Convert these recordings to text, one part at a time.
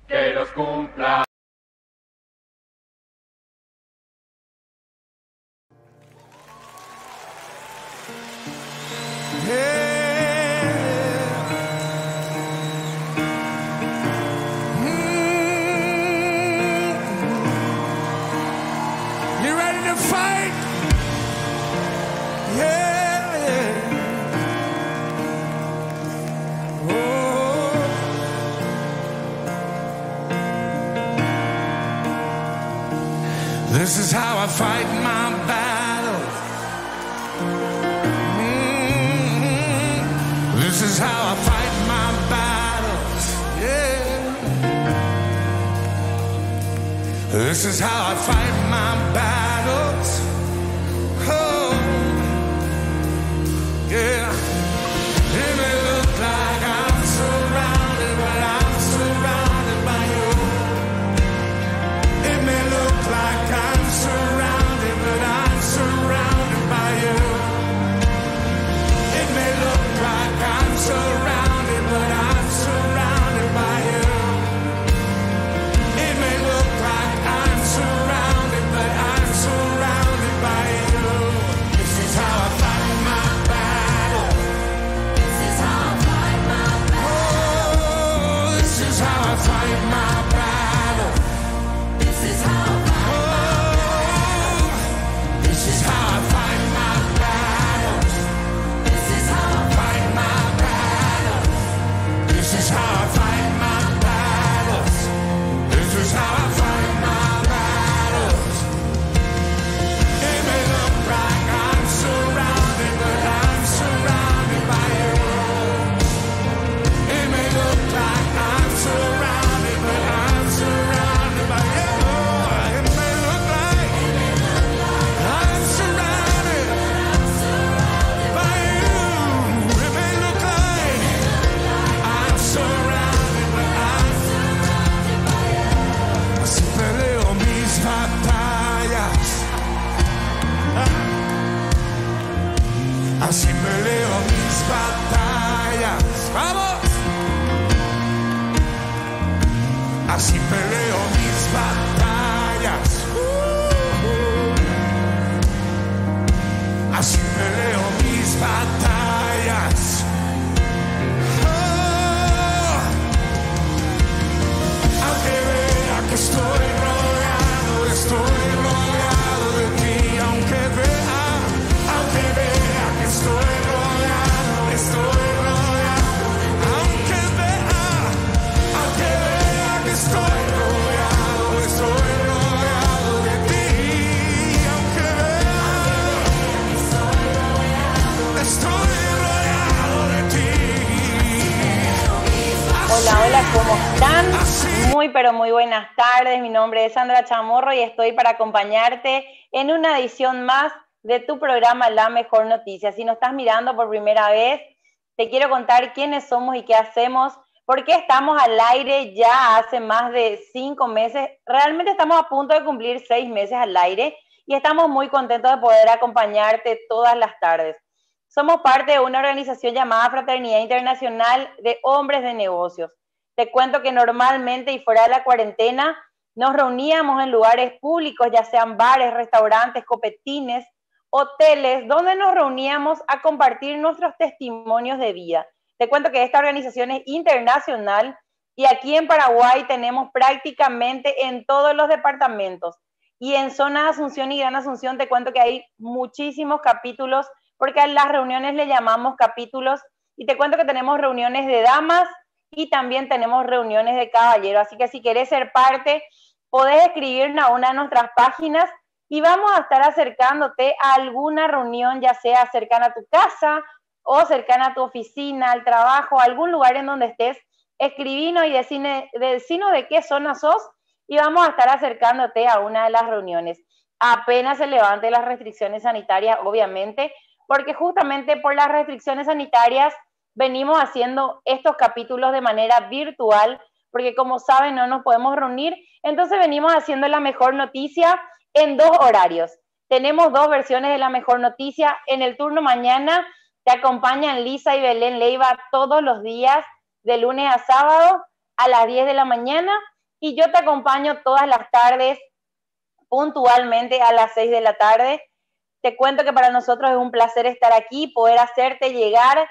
que los cumpla. You ready to fight? Yeah, yeah. Oh. This is how I fight my battle. This is how I fight my battles. Yeah. This is how I fight my battles. Oh, yeah. It may look like I'm surrounded, but I'm surrounded by you. It may look like I'm surrounded, but I'm surrounded by you. It may look like I'm surrounded, but I'm surrounded by you. It may look like I'm surrounded, but I'm surrounded by you. This is how I fight my battle. This is how I fight my battle. Oh, this is how I fight my battle. This is how I fight Oh, this is how I fight my battles. This is how I Fight my battles. This is how I fight my battles. This is how I fight my battles. It may look like I'm surrounded, but I'm surrounded by you. It may look like I'm surrounded, but I'm surrounded by you. It may look like I'm surrounded by you. It may look like I'm surrounded, but I'm surrounded by you. Así peleo mis batallas. Así peleo mis batallas. ¡Vamos! Así peleo mis batallas. Así peleo mis batallas. Oh, aunque vea que estoy rodeado de ti. Aunque vea que estoy rodeado. Aunque vea que estoy rodeado de ti. Aunque vea estoy rodeado de ti. Hola, hola, ¿cómo están? Muy, pero muy buenas tardes. Mi nombre es Sandra Chamorro y estoy para acompañarte en una edición más de tu programa La Mejor Noticia. Si nos estás mirando por primera vez, te quiero contar quiénes somos y qué hacemos, por qué estamos al aire ya hace más de 5 meses. Realmente estamos a punto de cumplir 6 meses al aire y estamos muy contentos de poder acompañarte todas las tardes. Somos parte de una organización llamada Fraternidad Internacional de Hombres de Negocios. Te cuento que normalmente y fuera de la cuarentena nos reuníamos en lugares públicos, ya sean bares, restaurantes, copetines, hoteles, donde nos reuníamos a compartir nuestros testimonios de vida. Te cuento que esta organización es internacional y aquí en Paraguay tenemos prácticamente en todos los departamentos. Y en zona Asunción y Gran Asunción te cuento que hay muchísimos capítulos, porque a las reuniones le llamamos capítulos, y te cuento que tenemos reuniones de damas y también tenemos reuniones de caballeros. Así que si querés ser parte, podés escribirnos a una de nuestras páginas y vamos a estar acercándote a alguna reunión, ya sea cercana a tu casa o cercana a tu oficina, al trabajo, a algún lugar en donde estés. Escribinos y decinos de qué zona sos y vamos a estar acercándote a una de las reuniones. Apenas se levanten las restricciones sanitarias, obviamente, porque justamente por las restricciones sanitarias venimos haciendo estos capítulos de manera virtual, porque como saben no nos podemos reunir, entonces venimos haciendo La Mejor Noticia en 2 horarios. Tenemos 2 versiones de La Mejor Noticia. En el turno mañana te acompañan Lisa y Belén Leiva todos los días, de lunes a sábado, a las 10 de la mañana, y yo te acompaño todas las tardes puntualmente a las 6 de la tarde. Te cuento que para nosotros es un placer estar aquí, poder hacerte llegar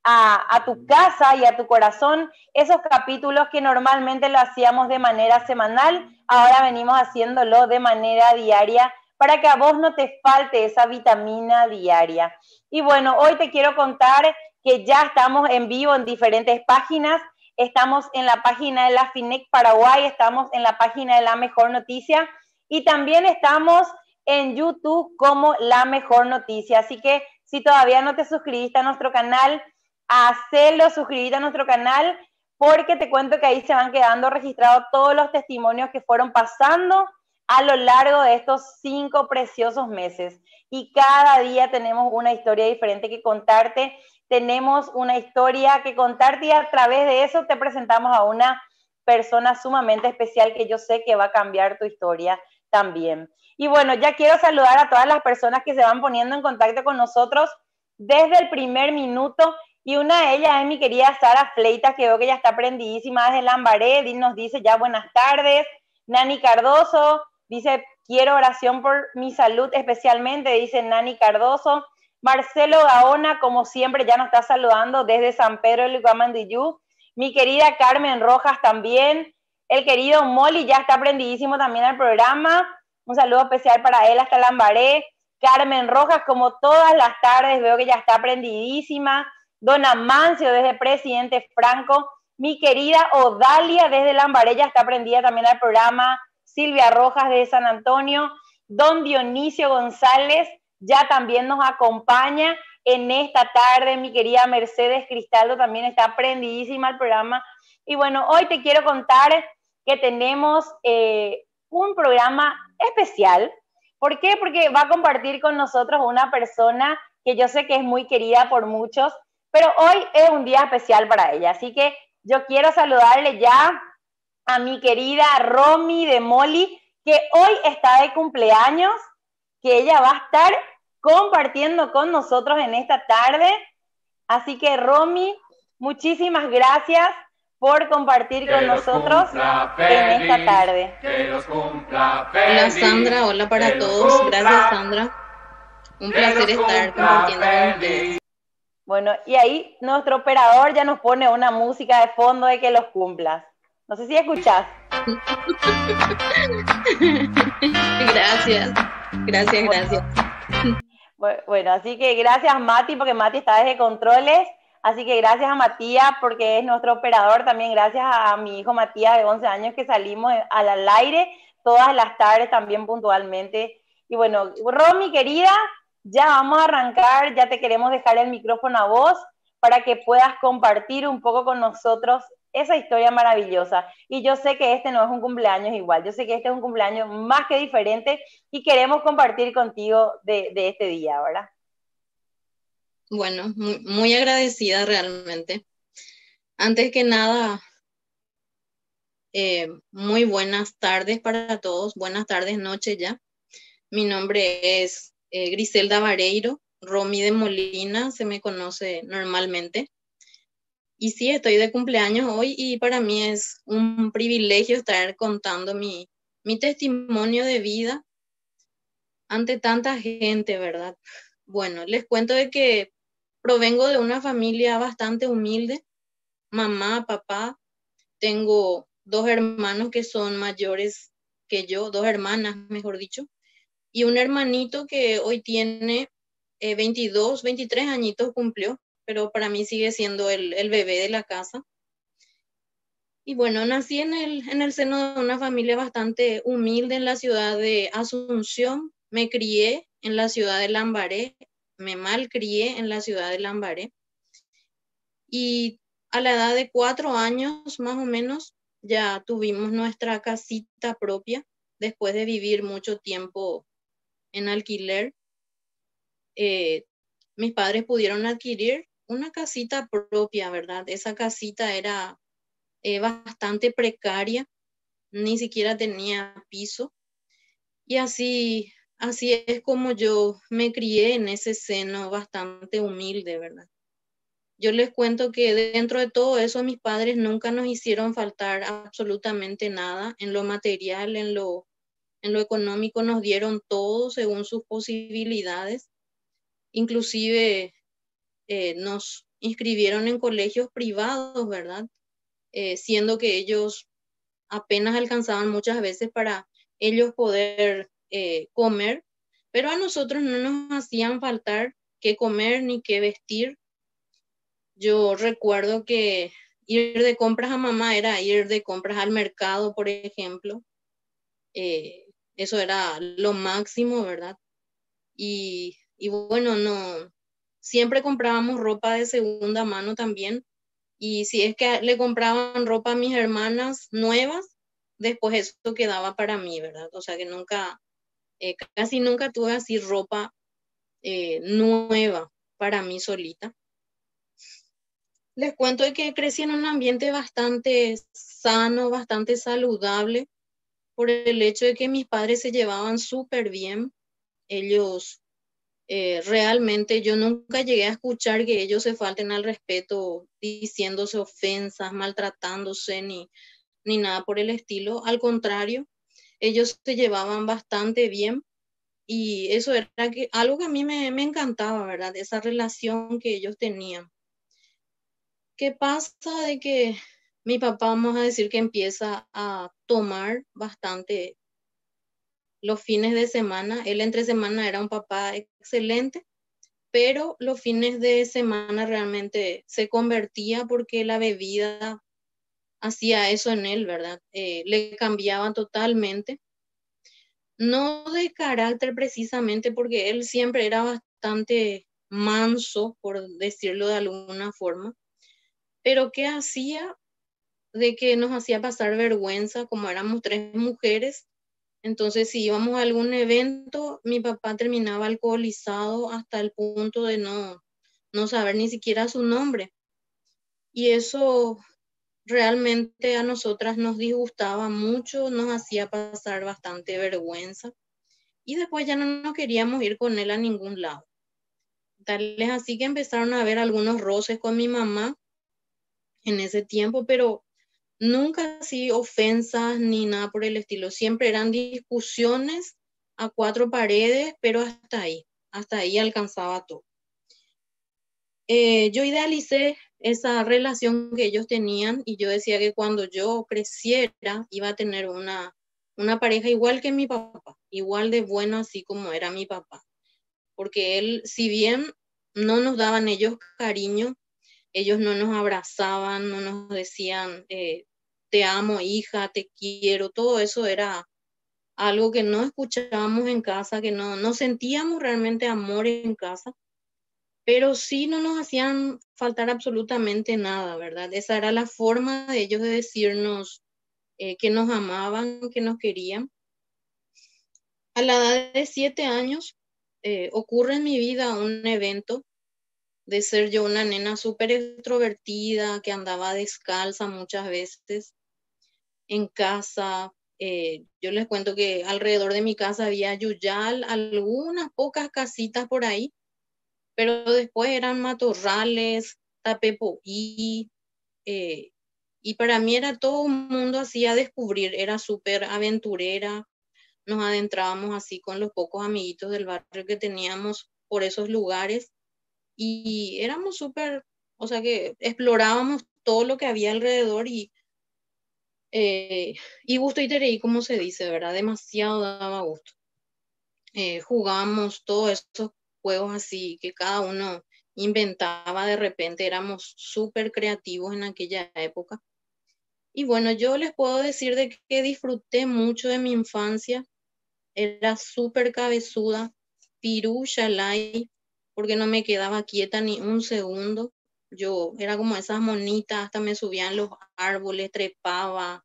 a tu casa y a tu corazón esos capítulos que normalmente lo hacíamos de manera semanal, ahora venimos haciéndolo de manera diaria para que a vos no te falte esa vitamina diaria. Y bueno, hoy te quiero contar que ya estamos en vivo en diferentes páginas. Estamos en la página de la FINEC Paraguay, estamos en la página de La Mejor Noticia y también estamos en YouTube como La Mejor Noticia. Así que si todavía no te suscribiste a nuestro canal, hacelo, suscribirte a nuestro canal, porque te cuento que ahí se van quedando registrados todos los testimonios que fueron pasando a lo largo de estos 5 preciosos meses. Y cada día tenemos una historia diferente que contarte, tenemos una historia que contarte y a través de eso te presentamos a una persona sumamente especial que yo sé que va a cambiar tu historia también. Y bueno, ya quiero saludar a todas las personas que se van poniendo en contacto con nosotros desde el primer minuto. Y una de ellas es mi querida Sara Fleitas, que veo que ya está prendidísima desde Lambaré, nos dice ya buenas tardes. Nani Cardoso dice, quiero oración por mi salud especialmente, dice Nani Cardoso. Marcelo Gaona, como siempre, ya nos está saludando desde San Pedro de Lugamandiyú. Mi querida Carmen Rojas también. El querido Molly ya está prendidísimo también al programa. Un saludo especial para él hasta Lambaré. Carmen Rojas, como todas las tardes, veo que ya está prendidísima. Don Amancio desde Presidente Franco, mi querida Odalia desde Lambaré ya está prendida también al programa, Silvia Rojas desde San Antonio, don Dionisio González ya también nos acompaña en esta tarde, mi querida Mercedes Cristaldo también está prendidísima al programa. Y bueno, hoy te quiero contar que tenemos un programa especial. ¿Por qué? Porque va a compartir con nosotros una persona que yo sé que es muy querida por muchos, pero hoy es un día especial para ella, así que yo quiero saludarle ya a mi querida Romy de Molly, que hoy está de cumpleaños, que ella va a estar compartiendo con nosotros en esta tarde. Así que Romy, muchísimas gracias por compartir con nosotros en esta tarde. Hola Sandra, hola para todos. Gracias Sandra. Un placer estar compartiendo con ustedes. Bueno, y ahí nuestro operador ya nos pone una música de fondo de que los cumplas. No sé si escuchás. Gracias. Bueno, así que gracias Mati, porque Mati está desde controles. Así que gracias a Matías, porque es nuestro operador. También gracias a mi hijo Matías, de 11 años, que salimos al aire todas las tardes también puntualmente. Y bueno, Romy, querida, ya vamos a arrancar. Ya te queremos dejar el micrófono a vos para que puedas compartir un poco con nosotros esa historia maravillosa. Y yo sé que este no es un cumpleaños igual. Yo sé que este es un cumpleaños más que diferente y queremos compartir contigo de este día, ¿verdad? Bueno, muy agradecida realmente. Antes que nada, muy buenas tardes para todos. Buenas tardes, noche ya. Mi nombre es Griselda Vareiro, Romy de Molina, se me conoce normalmente. Y sí, estoy de cumpleaños hoy y para mí es un privilegio estar contando mi testimonio de vida ante tanta gente, ¿verdad? Bueno, les cuento de que provengo de una familia bastante humilde, mamá, papá, tengo 2 hermanos que son mayores que yo, 2 hermanas, mejor dicho, y un hermanito que hoy tiene 22, 23 añitos cumplió, pero para mí sigue siendo el bebé de la casa. Y bueno, nací en el seno de una familia bastante humilde en la ciudad de Asunción, me crié en la ciudad de Lambaré, me malcrié en la ciudad de Lambaré. Y a la edad de 4 años más o menos ya tuvimos nuestra casita propia después de vivir mucho tiempo en alquiler. Mis padres pudieron adquirir una casita propia, ¿verdad? Esa casita era bastante precaria, ni siquiera tenía piso. Y así es como yo me crié en ese seno bastante humilde, ¿verdad? Yo les cuento que dentro de todo eso mis padres nunca nos hicieron faltar absolutamente nada en lo material, en lo económico nos dieron todo según sus posibilidades. Inclusive nos inscribieron en colegios privados, ¿verdad? Siendo que ellos apenas alcanzaban muchas veces para ellos poder comer, pero a nosotros no nos hacían faltar qué comer ni qué vestir. Yo recuerdo que ir de compras a mamá era ir de compras al mercado, por ejemplo. Eso era lo máximo, ¿verdad? Y bueno, no, siempre comprábamos ropa de segunda mano también. Y si es que le compraban ropa a mis hermanas nuevas, después eso quedaba para mí, ¿verdad? O sea que nunca, casi nunca tuve así ropa nueva para mí solita. Les cuento de que crecí en un ambiente bastante sano, bastante saludable, por el hecho de que mis padres se llevaban súper bien. Ellos realmente yo nunca llegué a escuchar que ellos se falten al respeto diciéndose ofensas, maltratándose ni nada por el estilo. Al contrario, ellos se llevaban bastante bien y eso era algo que a mí me encantaba, ¿verdad? Esa relación que ellos tenían. ¿Qué pasa de que mi papá, vamos a decir que empieza a tomar bastante los fines de semana? Él entre semana era un papá excelente, pero los fines de semana realmente se convertía porque la bebida hacía eso en él, ¿verdad? Le cambiaba totalmente. No de carácter precisamente, porque él siempre era bastante manso, por decirlo de alguna forma, pero ¿qué hacía? De que nos hacía pasar vergüenza, como éramos tres mujeres. Entonces, si íbamos a algún evento, mi papá terminaba alcoholizado hasta el punto de no saber ni siquiera su nombre. Y eso realmente a nosotras nos disgustaba mucho, nos hacía pasar bastante vergüenza. Y después ya no nos queríamos ir con él a ningún lado. Tal es así que empezaron a haber algunos roces con mi mamá en ese tiempo, pero nunca así ofensas ni nada por el estilo. Siempre eran discusiones a cuatro paredes, pero hasta ahí alcanzaba todo. Yo idealicé esa relación que ellos tenían y yo decía que cuando yo creciera iba a tener una pareja igual que mi papá, igual de bueno así como era mi papá. Porque él, si bien no nos daban ellos cariño, ellos no nos abrazaban, no nos decían, te amo, hija, te quiero, todo eso era algo que no escuchábamos en casa, que no sentíamos realmente amor en casa, pero sí no nos hacían faltar absolutamente nada, ¿verdad? Esa era la forma de ellos de decirnos que nos amaban, que nos querían. A la edad de 7 años ocurre en mi vida un evento de ser yo una nena súper extrovertida, que andaba descalza muchas veces en casa. Yo les cuento que alrededor de mi casa había yuyal, algunas pocas casitas por ahí, pero después eran matorrales, tapepoí, y para mí era todo un mundo así a descubrir, era súper aventurera, nos adentrábamos así con los pocos amiguitos del barrio que teníamos por esos lugares y éramos súper, o sea que explorábamos todo lo que había alrededor y gusto y tereí, como se dice, ¿verdad? Demasiado daba gusto. Jugábamos todos esos juegos así que cada uno inventaba de repente, éramos súper creativos en aquella época. Y bueno, yo les puedo decir de que disfruté mucho de mi infancia, era súper cabezuda, pirú, shalai, porque no me quedaba quieta ni un segundo. Yo era como esas monitas, hasta me subían los árboles, trepaba,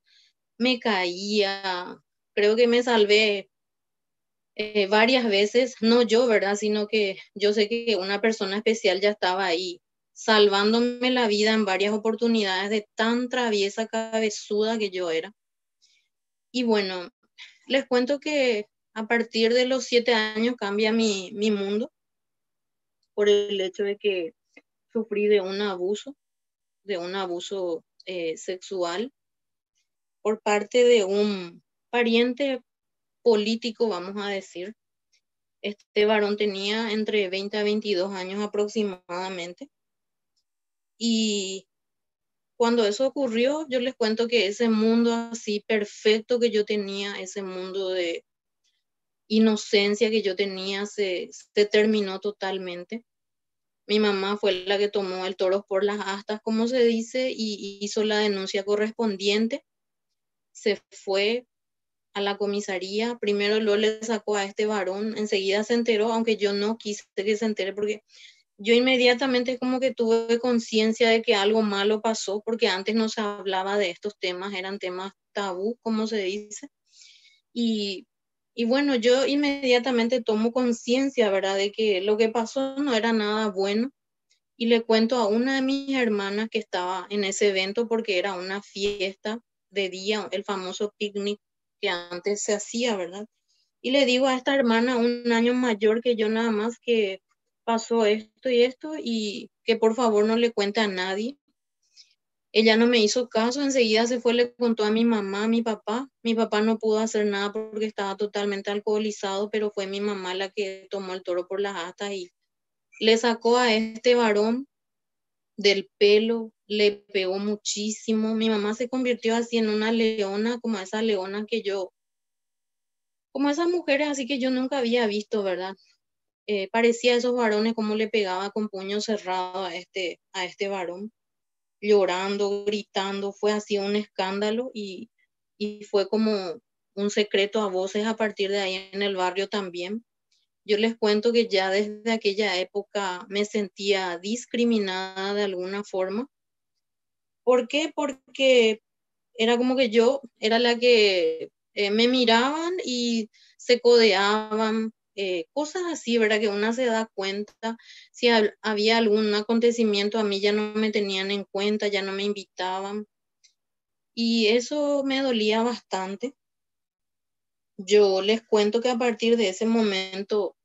me caía. Creo que me salvé varias veces, no yo, ¿verdad? Sino que yo sé que una persona especial ya estaba ahí, salvándome la vida en varias oportunidades de tan traviesa cabezuda que yo era. Y bueno, les cuento que a partir de los 7 años cambia mi mundo por el hecho de que sufrí de un abuso sexual por parte de un pariente político, vamos a decir. Este varón tenía entre 20 a 22 años aproximadamente. Y cuando eso ocurrió, yo les cuento que ese mundo así perfecto que yo tenía, ese mundo de inocencia que yo tenía, se terminó totalmente. Mi mamá fue la que tomó el toro por las astas, como se dice, y hizo la denuncia correspondiente. Se fue a la comisaría, primero lo le sacó a este varón, enseguida se enteró, aunque yo no quise que se entere porque yo inmediatamente como que tuve conciencia de que algo malo pasó, porque antes no se hablaba de estos temas, eran temas tabú, como se dice. Y, y bueno, yo inmediatamente tomo conciencia, ¿verdad?, de que lo que pasó no era nada bueno. Y le cuento a una de mis hermanas que estaba en ese evento porque era una fiesta de día, el famoso picnic que antes se hacía, ¿verdad? Y le digo a esta hermana, un año mayor que yo nada más, que pasó esto y esto y que por favor no le cuente a nadie. Ella no me hizo caso, enseguida se fue, le contó a mi mamá, a mi papá. Mi papá no pudo hacer nada porque estaba totalmente alcoholizado, pero fue mi mamá la que tomó el toro por las astas y le sacó a este varón del pelo, le pegó muchísimo. Mi mamá se convirtió así en una leona, como esa leona que yo, como esas mujeres así que yo nunca había visto, ¿verdad? Parecía a esos varones como le pegaba con puño cerrado a este varón, llorando, gritando. Fue así un escándalo y fue como un secreto a voces a partir de ahí en el barrio también. Yo les cuento que ya desde aquella época me sentía discriminada de alguna forma. ¿Por qué? Porque era como que yo era la que me miraban y se codeaban, cosas así, ¿verdad? Que una se da cuenta. Si había algún acontecimiento, a mí ya no me tenían en cuenta, ya no me invitaban. Y eso me dolía bastante. Yo les cuento que a partir de ese momento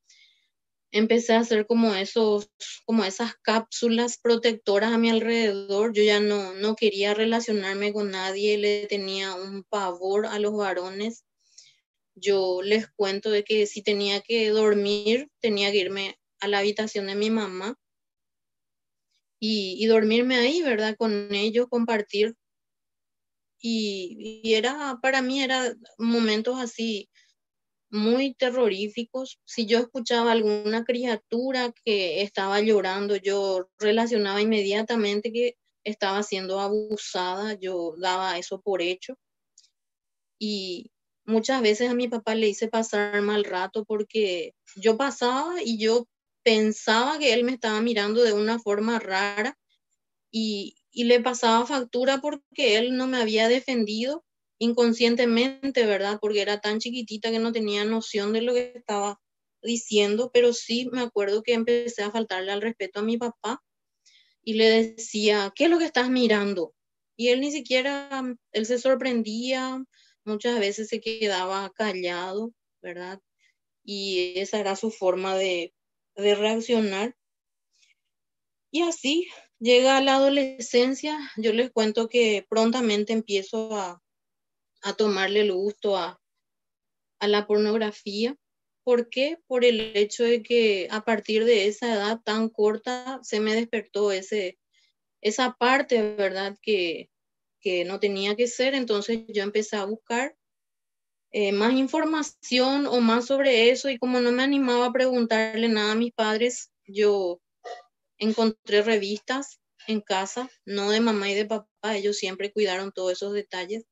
empecé a hacer como esas cápsulas protectoras a mi alrededor. Yo ya no quería relacionarme con nadie, le tenía un pavor a los varones. Yo les cuento de que si tenía que dormir, tenía que irme a la habitación de mi mamá y dormirme ahí, ¿verdad? Con ellos, compartir. Y era, para mí era momentos así muy terroríficos. Si yo escuchaba alguna criatura que estaba llorando, yo relacionaba inmediatamente que estaba siendo abusada, yo daba eso por hecho. Y muchas veces a mi papá le hice pasar mal rato porque yo pasaba y yo pensaba que él me estaba mirando de una forma rara y le pasaba factura porque él no me había defendido inconscientemente, ¿verdad? Porque era tan chiquitita que no tenía noción de lo que estaba diciendo, pero sí me acuerdo que empecé a faltarle al respeto a mi papá y le decía, ¿qué es lo que estás mirando? Y él ni siquiera, él se sorprendía, muchas veces se quedaba callado, ¿verdad? Y esa era su forma de reaccionar. Y así llega la adolescencia. Yo les cuento que prontamente empiezo a tomarle el gusto a la pornografía. ¿Por qué? Por el hecho de que a partir de esa edad tan corta se me despertó esa parte, ¿verdad? Que no tenía que ser. Entonces yo empecé a buscar más información o más sobre eso y como no me animaba a preguntarle nada a mis padres, yo encontré revistas en casa, no de mamá y de papá, ellos siempre cuidaron todos esos detalles,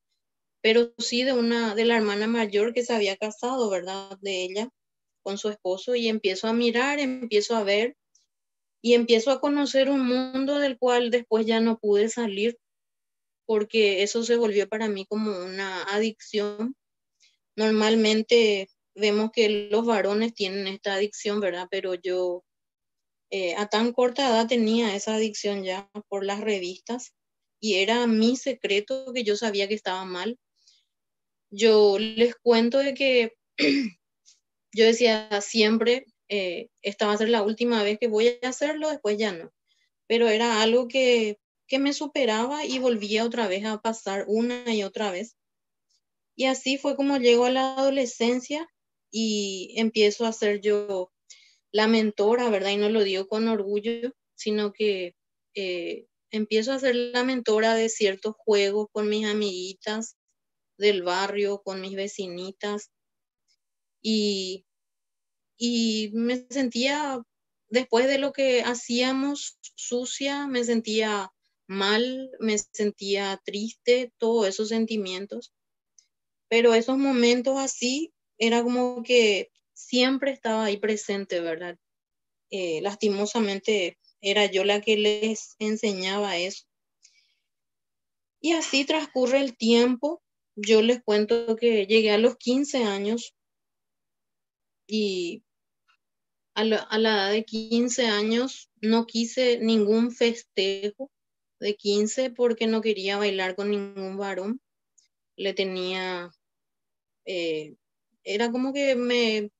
pero sí de la hermana mayor que se había casado, ¿verdad? De ella con su esposo y empiezo a mirar, empiezo a ver y empiezo a conocer un mundo del cual después ya no pude salir porque eso se volvió para mí como una adicción. Normalmente vemos que los varones tienen esta adicción, ¿verdad? Pero yo a tan corta edad tenía esa adicción ya por las revistas y era mi secreto que yo sabía que estaba mal. Yo les cuento de que yo decía siempre, esta va a ser la última vez que voy a hacerlo, después ya no. pero era algo que me superaba y volvía otra vez a pasar una y otra vez. Y así fue como llego a la adolescencia y empiezo a ser yo la mentora, ¿verdad? Y no lo digo con orgullo, sino que empiezo a ser la mentora de ciertos juegos con mis amiguitas del barrio, con mis vecinitas. Y, y me sentía, después de lo que hacíamos sucia, me sentía mal, me sentía triste, todos esos sentimientos. Pero esos momentos así era como que siempre estaba ahí presente, ¿verdad? Lastimosamente era yo la que les enseñaba eso. Y así transcurre el tiempo. Yo les cuento que llegué a los 15 años y a la edad de 15 años no quise ningún festejo de 15 porque no quería bailar con ningún varón. Le tenía, eh, era como que me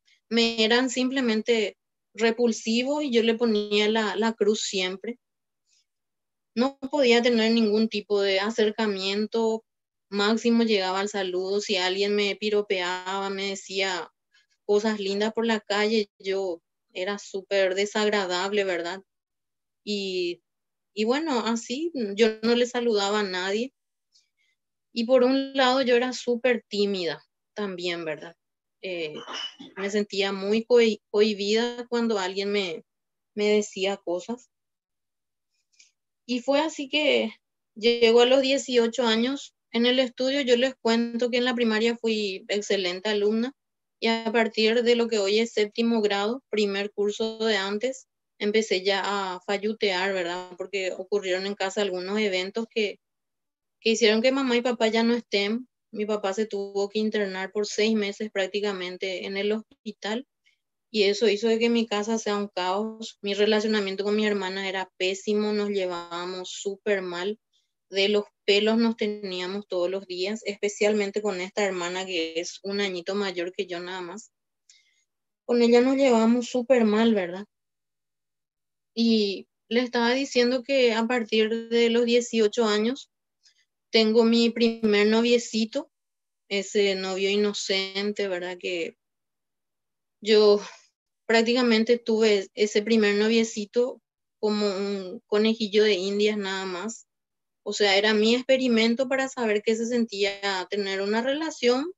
eran simplemente repulsivos y yo le ponía la cruz siempre. No podía tener ningún tipo de acercamiento, máximo llegaba al saludo, si alguien me piropeaba, me decía cosas lindas por la calle, yo era súper desagradable, ¿verdad? Y, y bueno, así yo no le saludaba a nadie. Y por un lado yo era súper tímida también, ¿verdad? Eh, Me sentía muy cohibida cuando alguien me decía cosas. Y fue así que llegó a los 18 años. En el estudio yo les cuento que en la primaria fui excelente alumna y a partir de lo que hoy es séptimo grado, primer curso de antes, empecé ya a fallutear, ¿verdad? Porque ocurrieron en casa algunos eventos que hicieron que mamá y papá ya no estén. Mi papá se tuvo que internar por 6 meses prácticamente en el hospital y eso hizo de que mi casa sea un caos. Mi relacionamiento con mi hermana era pésimo, nos llevábamos súper mal. De los pelos nos teníamos todos los días, especialmente con esta hermana que es un añito mayor que yo nada más. Con ella nos llevábamos súper mal, ¿verdad? Y le estaba diciendo que a partir de los 18 años tengo mi primer noviecito, ese novio inocente, ¿verdad? Que yo prácticamente tuve ese primer noviecito como un conejillo de indias nada más. O sea, era mi experimento para saber qué se sentía tener una relación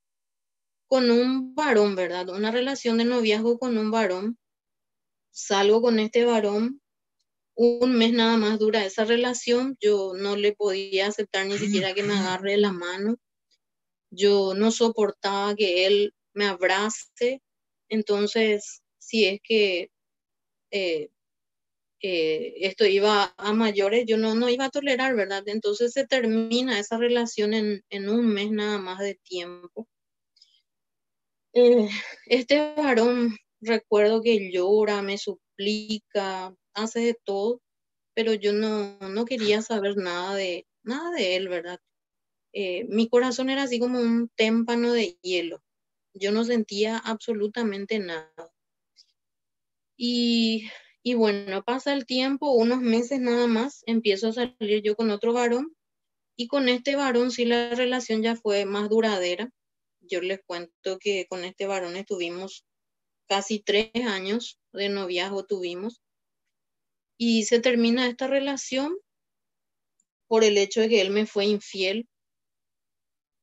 con un varón, ¿verdad? Una relación de noviazgo con un varón. Salgo con este varón, un mes nada más dura esa relación, yo no le podía aceptar ni siquiera que me agarre de la mano, yo no soportaba que él me abrace, entonces si es que eh, esto iba a mayores, yo no iba a tolerar, ¿verdad? Entonces se termina esa relación en un mes nada más de tiempo. Eh, este varón, recuerdo que llora, me suplica, hace de todo, pero yo no quería saber nada de él, ¿verdad? Mi corazón era así como un témpano de hielo. Yo no sentía absolutamente nada. Y, y bueno, pasa el tiempo, unos meses nada más, empiezo a salir yo con otro varón y con este varón sí la relación ya fue más duradera. Yo les cuento que con este varón estuvimos casi 3 años de noviazgo tuvimos y se termina esta relación por el hecho de que él me fue infiel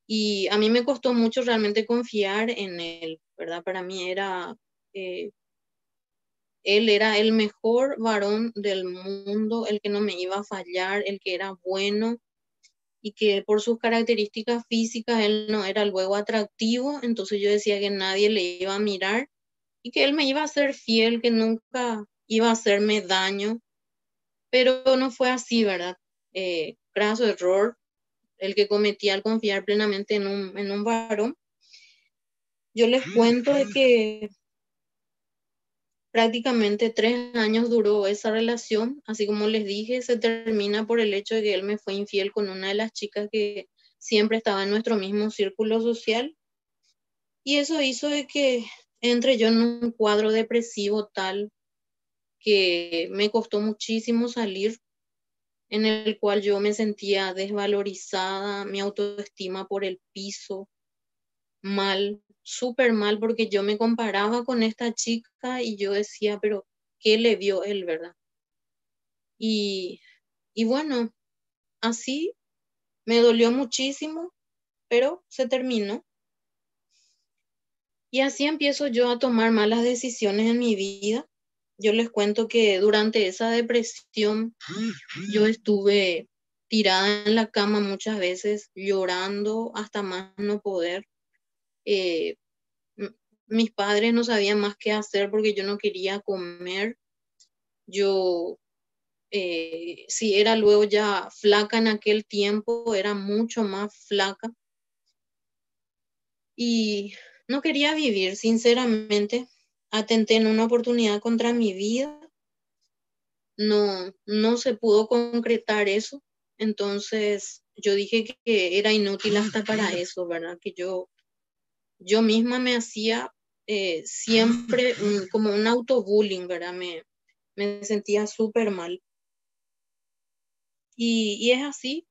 y a mí me costó mucho realmente confiar en él, ¿verdad? Para mí eh, él era el mejor varón del mundo, el que no me iba a fallar, el que era bueno y que por sus características físicas él no era luego atractivo, entonces yo decía que nadie le iba a mirar y que él me iba a ser fiel, que nunca iba a hacerme daño, pero no fue así, ¿verdad? Graso error el que cometí al confiar plenamente en un varón. Yo les cuento de que prácticamente 3 años duró esa relación, así como les dije, se termina por el hecho de que él me fue infiel con una de las chicas que siempre estaba en nuestro mismo círculo social y eso hizo de que entre yo en un cuadro depresivo tal que me costó muchísimo salir. en el cual yo me sentía desvalorizada, mi autoestima por el piso, mal, súper mal, porque yo me comparaba con esta chica y yo decía, pero ¿qué le vio él, verdad? Y, y bueno, así me dolió muchísimo, pero se terminó. Y así empiezo yo a tomar malas decisiones en mi vida. Yo les cuento que durante esa depresión yo estuve tirada en la cama muchas veces, llorando hasta más no poder. Eh, Mis padres no sabían más qué hacer porque yo no quería comer. Yo, si era luego ya flaca en aquel tiempo, era mucho más flaca y no quería vivir, sinceramente. Atenté en una oportunidad contra mi vida, no se pudo concretar eso, entonces yo dije que era inútil hasta para eso, ¿verdad? Que yo misma me hacía siempre como un autobullying, ¿verdad? Me sentía súper mal. Y es así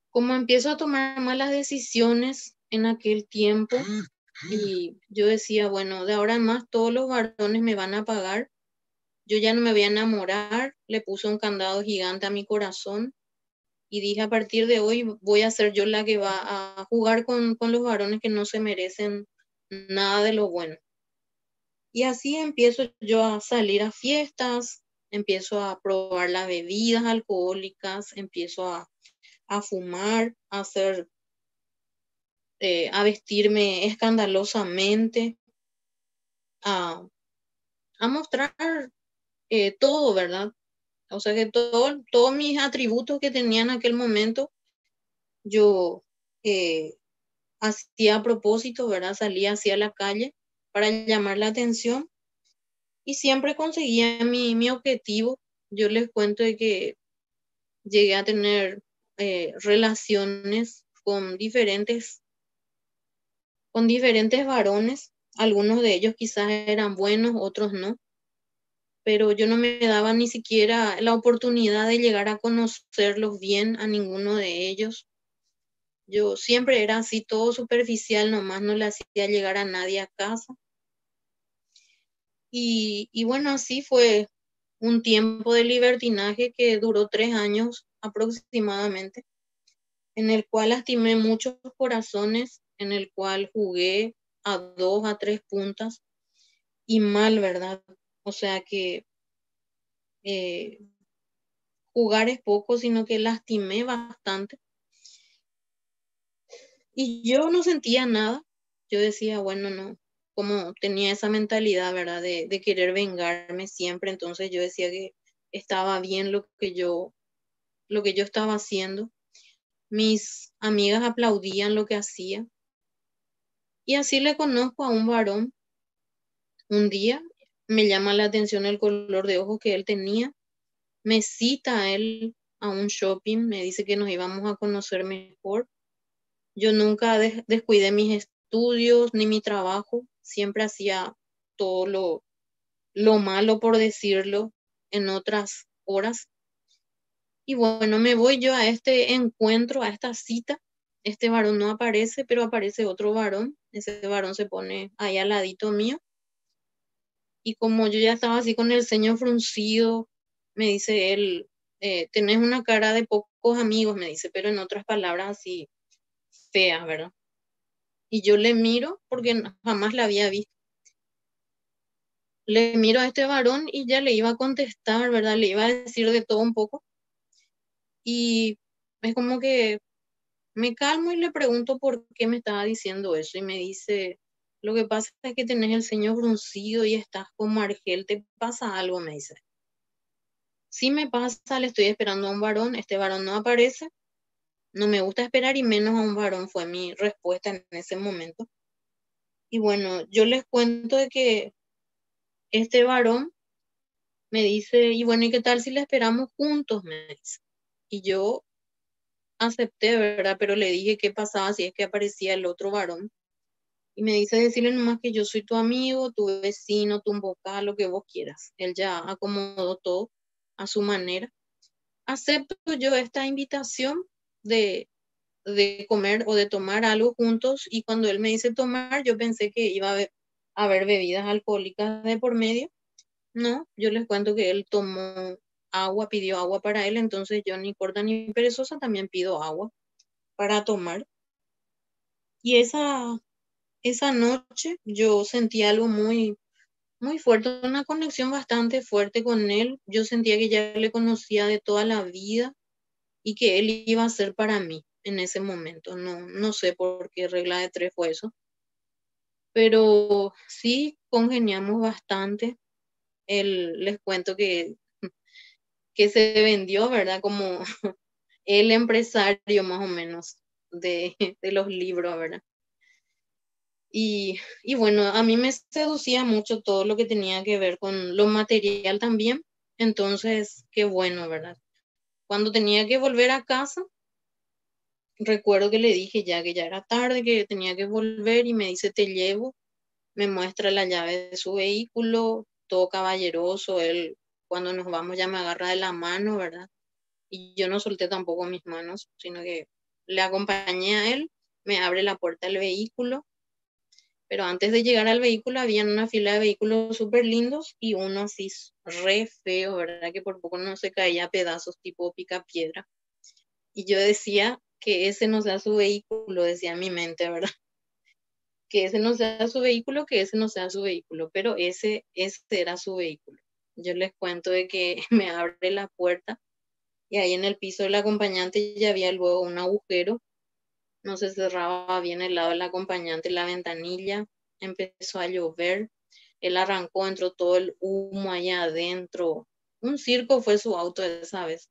como empiezo a tomar malas decisiones en aquel tiempo y yo decía, bueno, de ahora en más todos los varones me van a pagar, yo ya no me voy a enamorar, le puse un candado gigante a mi corazón y dije, a partir de hoy voy a ser yo la que va a jugar con los varones que no se merecen nada de lo bueno. Y así empiezo yo a salir a fiestas, empiezo a probar las bebidas alcohólicas, empiezo a fumar, a vestirme escandalosamente, a, a mostrar todo, ¿verdad? O sea que todos mis atributos que tenía en aquel momento, yo eh, hacía a propósito, ¿verdad? Salía hacia la calle para llamar la atención y siempre conseguía mi objetivo. Yo les cuento de que llegué a tener relaciones con diferentes varones. Algunos de ellos quizás eran buenos, otros no, pero yo no me daba ni siquiera la oportunidad de llegar a conocerlos bien a ninguno de ellos. Yo siempre era así, todo superficial, nomás no le hacía llegar a nadie a casa. Y bueno, así fue un tiempo de libertinaje que duró 3 años aproximadamente, en el cual lastimé muchos corazones, en el cual jugué a 2 a 3 puntas y mal, ¿verdad? O sea que eh, jugar es poco, sino que lastimé bastante. Y yo no sentía nada. Yo decía, bueno, no, como tenía esa mentalidad, ¿verdad? De querer vengarme siempre. Entonces yo decía que estaba bien lo que yo estaba haciendo. Mis amigas aplaudían lo que hacía. Y así le conozco a un varón. Un día me llama la atención el color de ojos que él tenía. Me cita a él a un shopping. Me dice que nos íbamos a conocer mejor. Yo nunca descuidé mis estudios ni mi trabajo, siempre hacía todo lo malo, por decirlo, en otras horas. Y bueno, me voy yo a este encuentro, a esta cita. Este varón no aparece, pero aparece otro varón. Ese varón se pone ahí al ladito mío. Y como yo ya estaba así con el ceño fruncido, me dice él, tenés una cara de pocos amigos, me dice, pero en otras palabras así feas, ¿verdad? Y yo le miro porque jamás la había visto. Le miro a este varón y ya le iba a contestar, ¿verdad? Le iba a decir de todo un poco. Y es como que me calmo y le pregunto por qué me estaba diciendo eso. Y me dice, lo que pasa es que tenés el ceño fruncido y estás como Argel, ¿te pasa algo? Me dice. Sí me pasa, le estoy esperando a un varón, este varón no aparece, no me gusta esperar y menos a un varón, fue mi respuesta en ese momento. Y bueno, yo les cuento de que este varón me dice, y bueno, ¿y qué tal si le esperamos juntos? Me dice. Y yo acepté, ¿verdad? Pero le dije qué pasaba si es que aparecía el otro varón. Y me dice decirle nomás que yo soy tu amigo, tu vecino, tu vocal, lo que vos quieras. Él ya acomodó todo a su manera. acepto yo esta invitación de, de comer o de tomar algo juntos y cuando él me dice tomar, yo pensé que iba a haber bebidas alcohólicas de por medio. No, yo les cuento que él tomó agua, pidió agua para él, entonces yo ni corta ni perezosa también pido agua para tomar. Y esa noche yo sentí algo muy, muy fuerte, una conexión bastante fuerte con él. Yo sentía que ya le conocía de toda la vida y que él iba a ser para mí en ese momento. No, no sé por qué regla de tres fue eso, pero sí congeniamos bastante. Les cuento que se vendió, ¿verdad? Como el empresario más o menos de los libros, ¿verdad? Y bueno, a mí me seducía mucho todo lo que tenía que ver con lo material también. Entonces, qué bueno, ¿verdad? Cuando tenía que volver a casa, recuerdo que le dije ya que ya era tarde, que tenía que volver y me dice, te llevo, me muestra la llave de su vehículo, todo caballeroso, él cuando nos vamos ya me agarra de la mano, ¿verdad? Y yo no solté tampoco mis manos, sino que le acompañé a él, me abre la puerta del vehículo, pero antes de llegar al vehículo había una fila de vehículos súper lindos y uno así re feo, ¿verdad? Que por poco no se caía a pedazos tipo picapiedra. Y yo decía que ese no sea su vehículo, decía en mi mente, ¿verdad? Que ese no sea su vehículo, que ese no sea su vehículo, pero ese era su vehículo. Yo les cuento de que me abre la puerta y ahí en el piso del acompañante ya había luego un agujero, no se cerraba bien el lado del acompañante, la ventanilla, empezó a llover, él arrancó, entró todo el humo allá adentro, un circo fue su auto esa vez.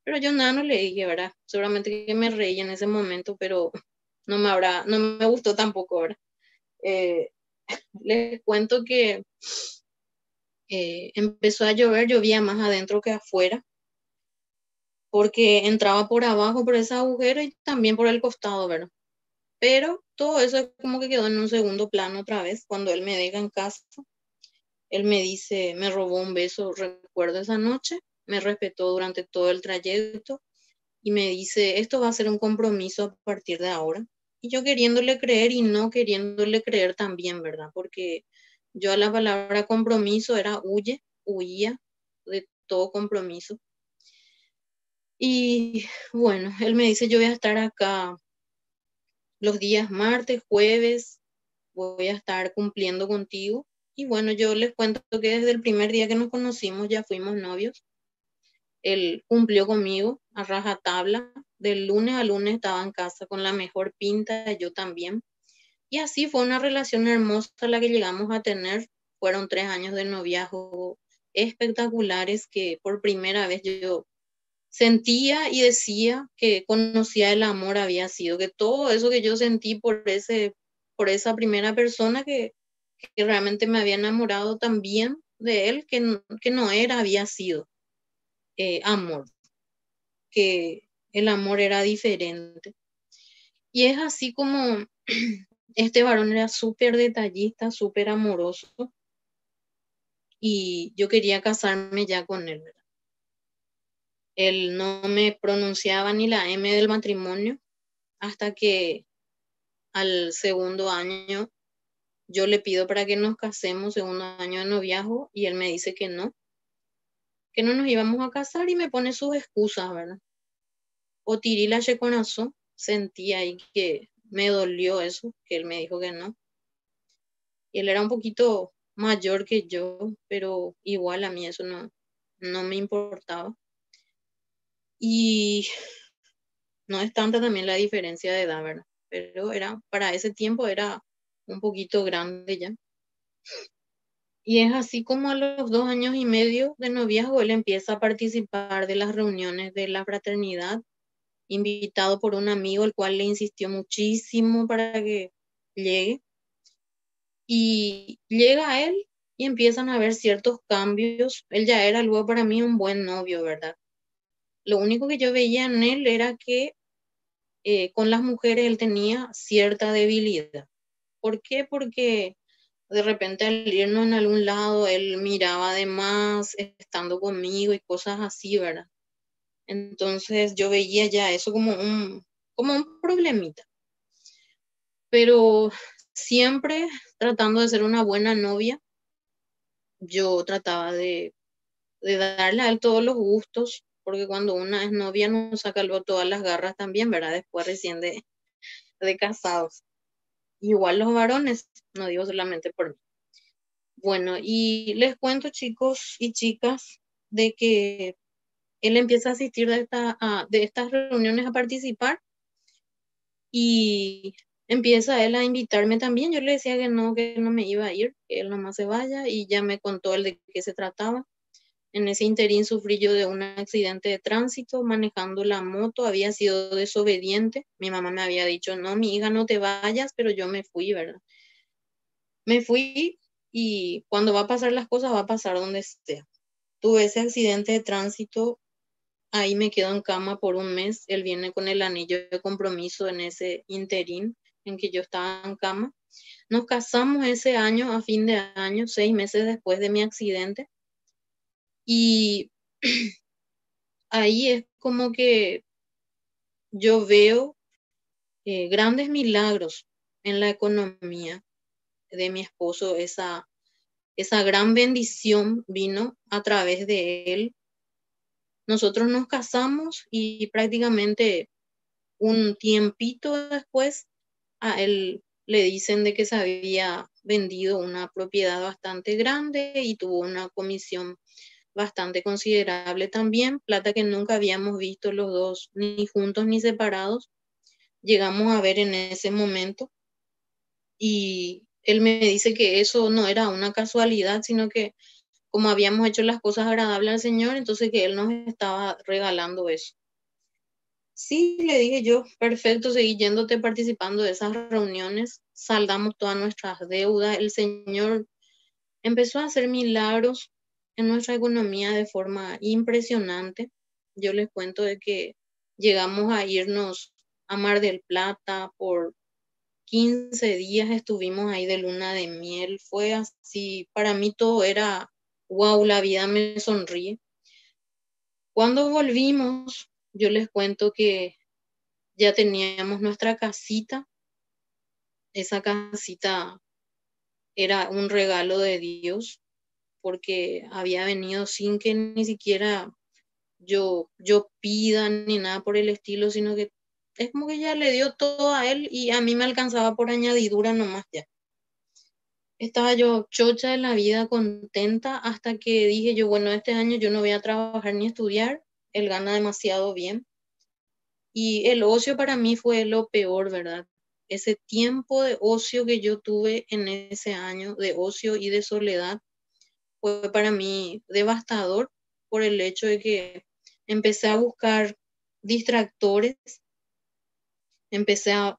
Pero yo nada no le dije, ¿verdad? Seguramente que me reí en ese momento, pero no me gustó tampoco, ¿verdad? Eh, Les cuento que empezó a llover, llovía más adentro que afuera, porque entraba por abajo por ese agujero y también por el costado, ¿verdad? Pero todo eso es como que quedó en un segundo plano otra vez. Cuando él me deja en casa, él me dice, me robó un beso, recuerdo esa noche, me respetó durante todo el trayecto y me dice, esto va a ser un compromiso a partir de ahora. Y yo queriéndole creer y no queriéndole creer también, ¿verdad? Porque yo a la palabra compromiso era huía de todo compromiso. Y bueno, él me dice, yo voy a estar acá los días martes, jueves, voy a estar cumpliendo contigo. Y bueno, yo les cuento que desde el primer día que nos conocimos ya fuimos novios. Él cumplió conmigo a rajatabla. Del lunes a lunes estaba en casa con la mejor pinta, yo también. Y así fue una relación hermosa la que llegamos a tener. Fueron 3 años de noviazgo espectaculares que por primera vez yo sentía y decía que conocía el amor había sido, que todo eso que yo sentí por esa primera persona que realmente me había enamorado también de él, que no era, había sido amor, que el amor era diferente. Y es así como este varón era súper detallista, súper amoroso y yo quería casarme ya con él, ¿verdad? Él no me pronunciaba ni la M del matrimonio hasta que al segundo año yo le pido para que nos casemos, segundo año de noviazgo, y él me dice que no nos íbamos a casar y me pone sus excusas, ¿verdad? O tirila corazón, sentí ahí que me dolió eso, que él me dijo que no. Y él era un poquito mayor que yo, pero igual a mí eso no me importaba. Y no es tanta también la diferencia de edad, ¿verdad? Pero para ese tiempo era un poquito grande ya. Y es así como a los 2 años y medio de noviazgo él empieza a participar de las reuniones de la fraternidad, invitado por un amigo, el cual le insistió muchísimo para que llegue. Y llega él y empiezan a haber ciertos cambios. Él ya era luego para mí un buen novio, ¿verdad? Lo único que yo veía en él era que con las mujeres él tenía cierta debilidad. ¿Por qué? Porque de repente al irnos en algún lado, él miraba de más, estando conmigo y cosas así, ¿verdad? Entonces yo veía ya eso como un problemita. Pero siempre tratando de ser una buena novia, yo trataba de darle a él todos los gustos, porque cuando una es novia no saca luego todas las garras también, ¿verdad? Después recién de casados. Igual los varones, no digo solamente por mí. Bueno, y les cuento, chicos y chicas, de que él empieza a asistir de estas reuniones a participar y empieza él a invitarme también. Yo le decía que no me iba a ir, que él nomás se vaya y ya me contó él de qué se trataba. En ese interín sufrí yo de un accidente de tránsito manejando la moto, había sido desobediente. Mi mamá me había dicho, no, mi hija, no te vayas, pero yo me fui, ¿verdad? Me fui y cuando va a pasar las cosas, va a pasar donde sea. Tuve ese accidente de tránsito, ahí me quedo en cama por un mes. Él viene con el anillo de compromiso en ese interín en que yo estaba en cama. Nos casamos ese año, a fin de año, 6 meses después de mi accidente. Y ahí es como que yo veo grandes milagros en la economía de mi esposo. Esa gran bendición vino a través de él. Nosotros nos casamos y prácticamente un tiempito después a él le dicen de que se había vendido una propiedad bastante grande y tuvo una comisión bastante considerable también, plata que nunca habíamos visto los dos, ni juntos ni separados. Llegamos a ver en ese momento y él me dice que eso no era una casualidad, sino que como habíamos hecho las cosas agradables al Señor, entonces que Él nos estaba regalando eso. Sí, le dije yo, perfecto, seguí yéndote participando de esas reuniones, saldamos todas nuestras deudas, el Señor empezó a hacer milagros en nuestra economía de forma impresionante. Yo les cuento de que llegamos a irnos a Mar del Plata por 15 días, estuvimos ahí de luna de miel, fue así, para mí todo era, wow, la vida me sonríe. Cuando volvimos, yo les cuento que ya teníamos nuestra casita, esa casita era un regalo de Dios porque había venido sin que ni siquiera yo pida ni nada por el estilo, sino que es como que ya le dio todo a él y a mí me alcanzaba por añadidura nomás ya. Estaba yo chocha de la vida, contenta, hasta que dije yo, bueno, este año yo no voy a trabajar ni estudiar, él gana demasiado bien. Y el ocio para mí fue lo peor, ¿verdad? Ese tiempo de ocio que yo tuve en ese año, de ocio y de soledad, fue para mí devastador por el hecho de que empecé a buscar distractores, empecé a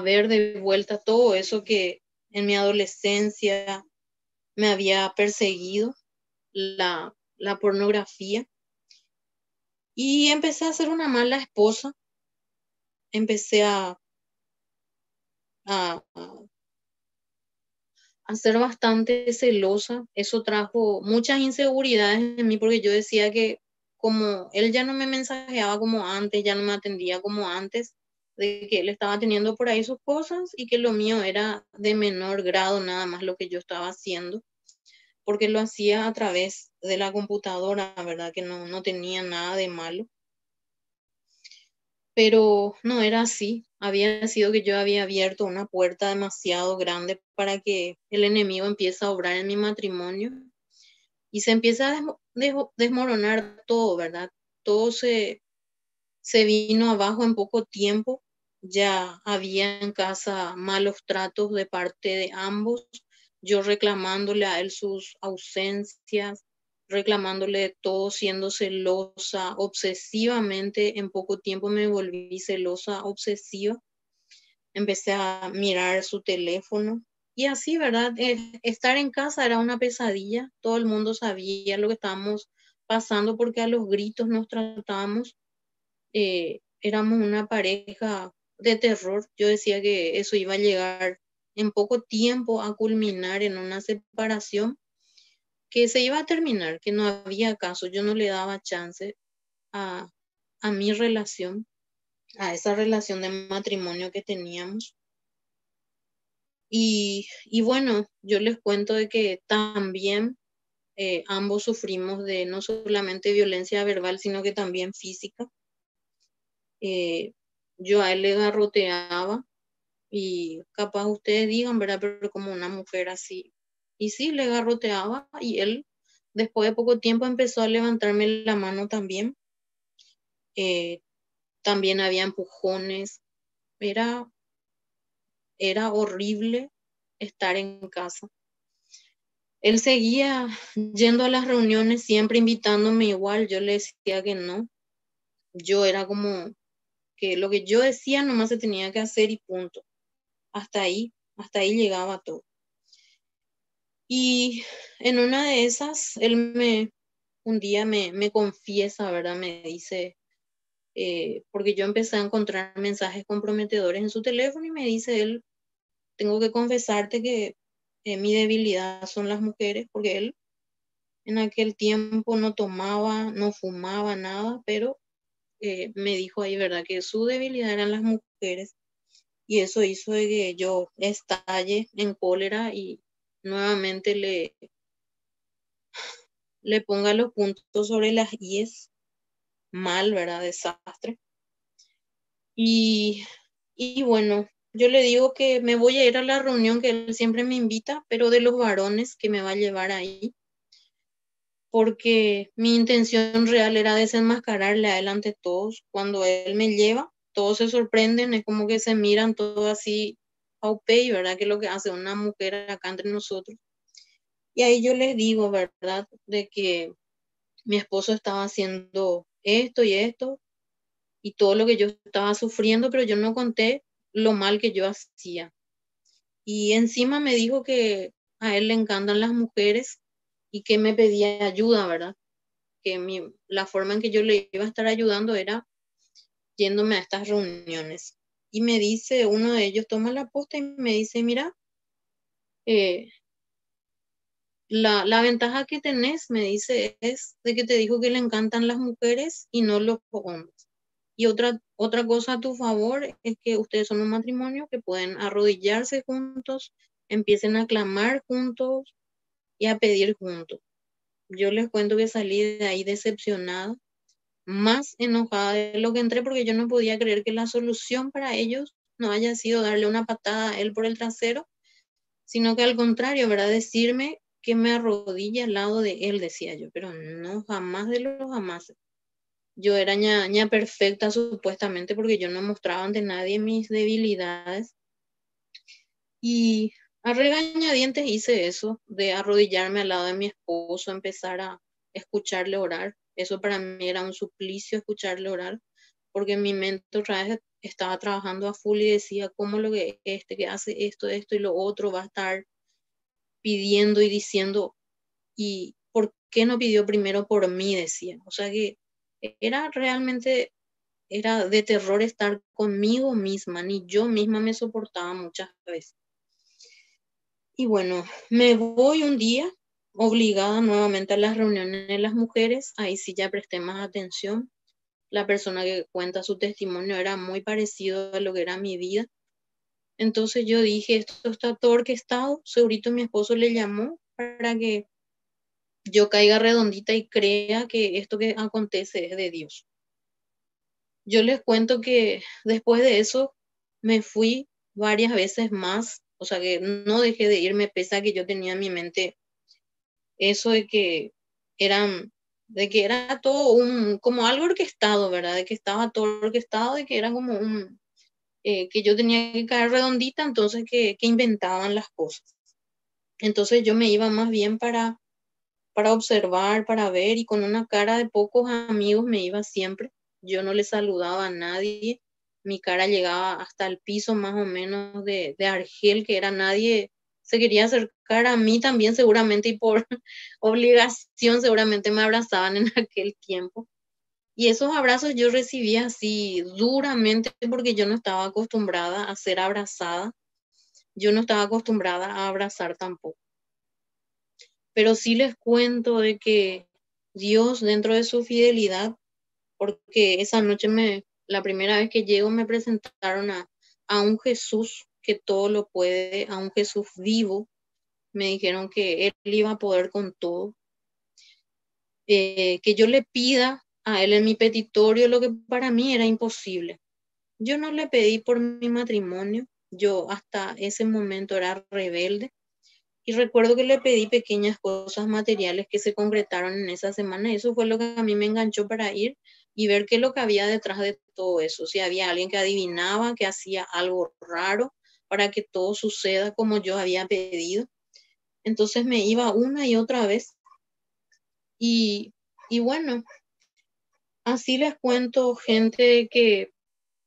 ver de vuelta todo eso que en mi adolescencia me había perseguido, la pornografía, y empecé a ser una mala esposa, empecé a, a ser bastante celosa. Eso trajo muchas inseguridades en mí porque yo decía que como él ya no me mensajeaba como antes, ya no me atendía como antes, de que él estaba teniendo por ahí sus cosas y que lo mío era de menor grado nada más lo que yo estaba haciendo, porque lo hacía a través de la computadora, ¿verdad? Que no tenía nada de malo. Pero no era así. Había sido que yo había abierto una puerta demasiado grande para que el enemigo empiece a obrar en mi matrimonio y se empieza a desmoronar todo, ¿verdad? Todo se vino abajo en poco tiempo. Ya había en casa malos tratos de parte de ambos, yo reclamándole a él sus ausencias, reclamándole de todo, siendo celosa, obsesivamente. En poco tiempo me volví celosa, obsesiva. Empecé a mirar su teléfono y así, ¿verdad? Estar en casa era una pesadilla. Todo el mundo sabía lo que estábamos pasando porque a los gritos nos tratábamos. Éramos una pareja de terror. Yo decía que eso iba a llegar en poco tiempo a culminar en una separación, que se iba a terminar, que no había caso. Yo no le daba chance a, a mi relación, a esa relación de matrimonio que teníamos. Y bueno, yo les cuento de que también ambos sufrimos de no solamente violencia verbal, sino que también física. Eh, yo a él le garroteaba y capaz ustedes digan, ¿verdad? Pero como una mujer así. Y sí, le garroteaba y él después de poco tiempo empezó a levantarme la mano también. Eh, también había empujones. Era, era horrible estar en casa. Él seguía yendo a las reuniones, siempre invitándome igual. Yo le decía que no. Yo era como que lo que yo decía nomás se tenía que hacer y punto. Hasta ahí llegaba todo. Y en una de esas, un día me confiesa, ¿verdad? Me dice, porque yo empecé a encontrar mensajes comprometedores en su teléfono y me dice él, tengo que confesarte que mi debilidad son las mujeres, porque él en aquel tiempo no tomaba, no fumaba nada, pero me dijo ahí, ¿verdad? Que su debilidad eran las mujeres y eso hizo de que yo estalle en cólera y nuevamente le ponga los puntos sobre las íes, mal, ¿verdad? Desastre. Y, y bueno, yo le digo que me voy a ir a la reunión que él siempre me invita, pero de los varones que me va a llevar ahí, porque mi intención real era desenmascararle a él ante todos. Cuando él me lleva, todos se sorprenden, es como que se miran todo así, paupey, ¿verdad? Que es lo que hace una mujer acá entre nosotros. Y ahí yo les digo, ¿verdad? De que mi esposo estaba haciendo esto y todo lo que yo estaba sufriendo, pero yo no conté lo mal que yo hacía. Y encima me dijo que a él le encantan las mujeres y que me pedía ayuda, ¿verdad? Que la forma en que yo le iba a estar ayudando era yéndome a estas reuniones. Y me dice, uno de ellos toma la posta y me dice, mira, eh, la ventaja que tenés, me dice, es de que te dijo que le encantan las mujeres y no los hombres. Y otra cosa a tu favor es que ustedes son un matrimonio que pueden arrodillarse juntos, empiecen a clamar juntos y a pedir juntos. Yo les cuento que salí de ahí decepcionada, más enojada de lo que entré, porque yo no podía creer que la solución para ellos no haya sido darle una patada a él por el trasero, sino que al contrario, ¿verdad? Decirme que me arrodille al lado de él, decía yo, pero no, jamás de los jamás. Yo era ña perfecta supuestamente porque yo no mostraba ante nadie mis debilidades. Y a regañadientes hice eso, de arrodillarme al lado de mi esposo, empezar a escucharle orar. Eso para mí era un suplicio, escucharle orar, porque mi mente otra vez estaba trabajando a full y decía, ¿cómo lo que hace esto y lo otro va a estar pidiendo y diciendo? ¿Y por qué no pidió primero por mí? Decía. O sea que era realmente, era de terror estar conmigo misma, ni yo misma me soportaba muchas veces. Y bueno, me voy un día obligada nuevamente a las reuniones de las mujeres, ahí sí ya presté más atención. La persona que cuenta su testimonio era muy parecido a lo que era mi vida. Entonces yo dije, esto está todo orquestado, segurito mi esposo le llamó para que yo caiga redondita y crea que esto que acontece es de Dios. Yo les cuento que después de eso me fui varias veces más, o sea que no dejé de irme pese a que yo tenía en mi mente eso eran, de que era todo como algo orquestado, ¿verdad? De que estaba todo orquestado, de que era como que yo tenía que caer redondita, entonces que inventaban las cosas. Entonces yo me iba más bien para observar, para ver, y con una cara de pocos amigos me iba siempre. Yo no le saludaba a nadie, mi cara llegaba hasta el piso más o menos de Argel, que era nadie, se quería acercar a mí también seguramente y por obligación seguramente me abrazaban en aquel tiempo. Y esos abrazos yo recibía así duramente porque yo no estaba acostumbrada a ser abrazada, yo no estaba acostumbrada a abrazar tampoco. Pero sí les cuento de que Dios, dentro de su fidelidad, porque esa noche la primera vez que llego me presentaron a un Jesús que todo lo puede, a un Jesús vivo. Me dijeron que él iba a poder con todo, que yo le pida a él en mi petitorio lo que para mí era imposible. Yo no le pedí por mi matrimonio, yo hasta ese momento era rebelde y recuerdo que le pedí pequeñas cosas materiales que se concretaron en esa semana y eso fue lo que a mí me enganchó para ir y ver qué es lo que había detrás de todo eso, si había alguien que adivinaba, que hacía algo raro para que todo suceda como yo había pedido. Entonces me iba una y otra vez y, y bueno, así les cuento, gente, que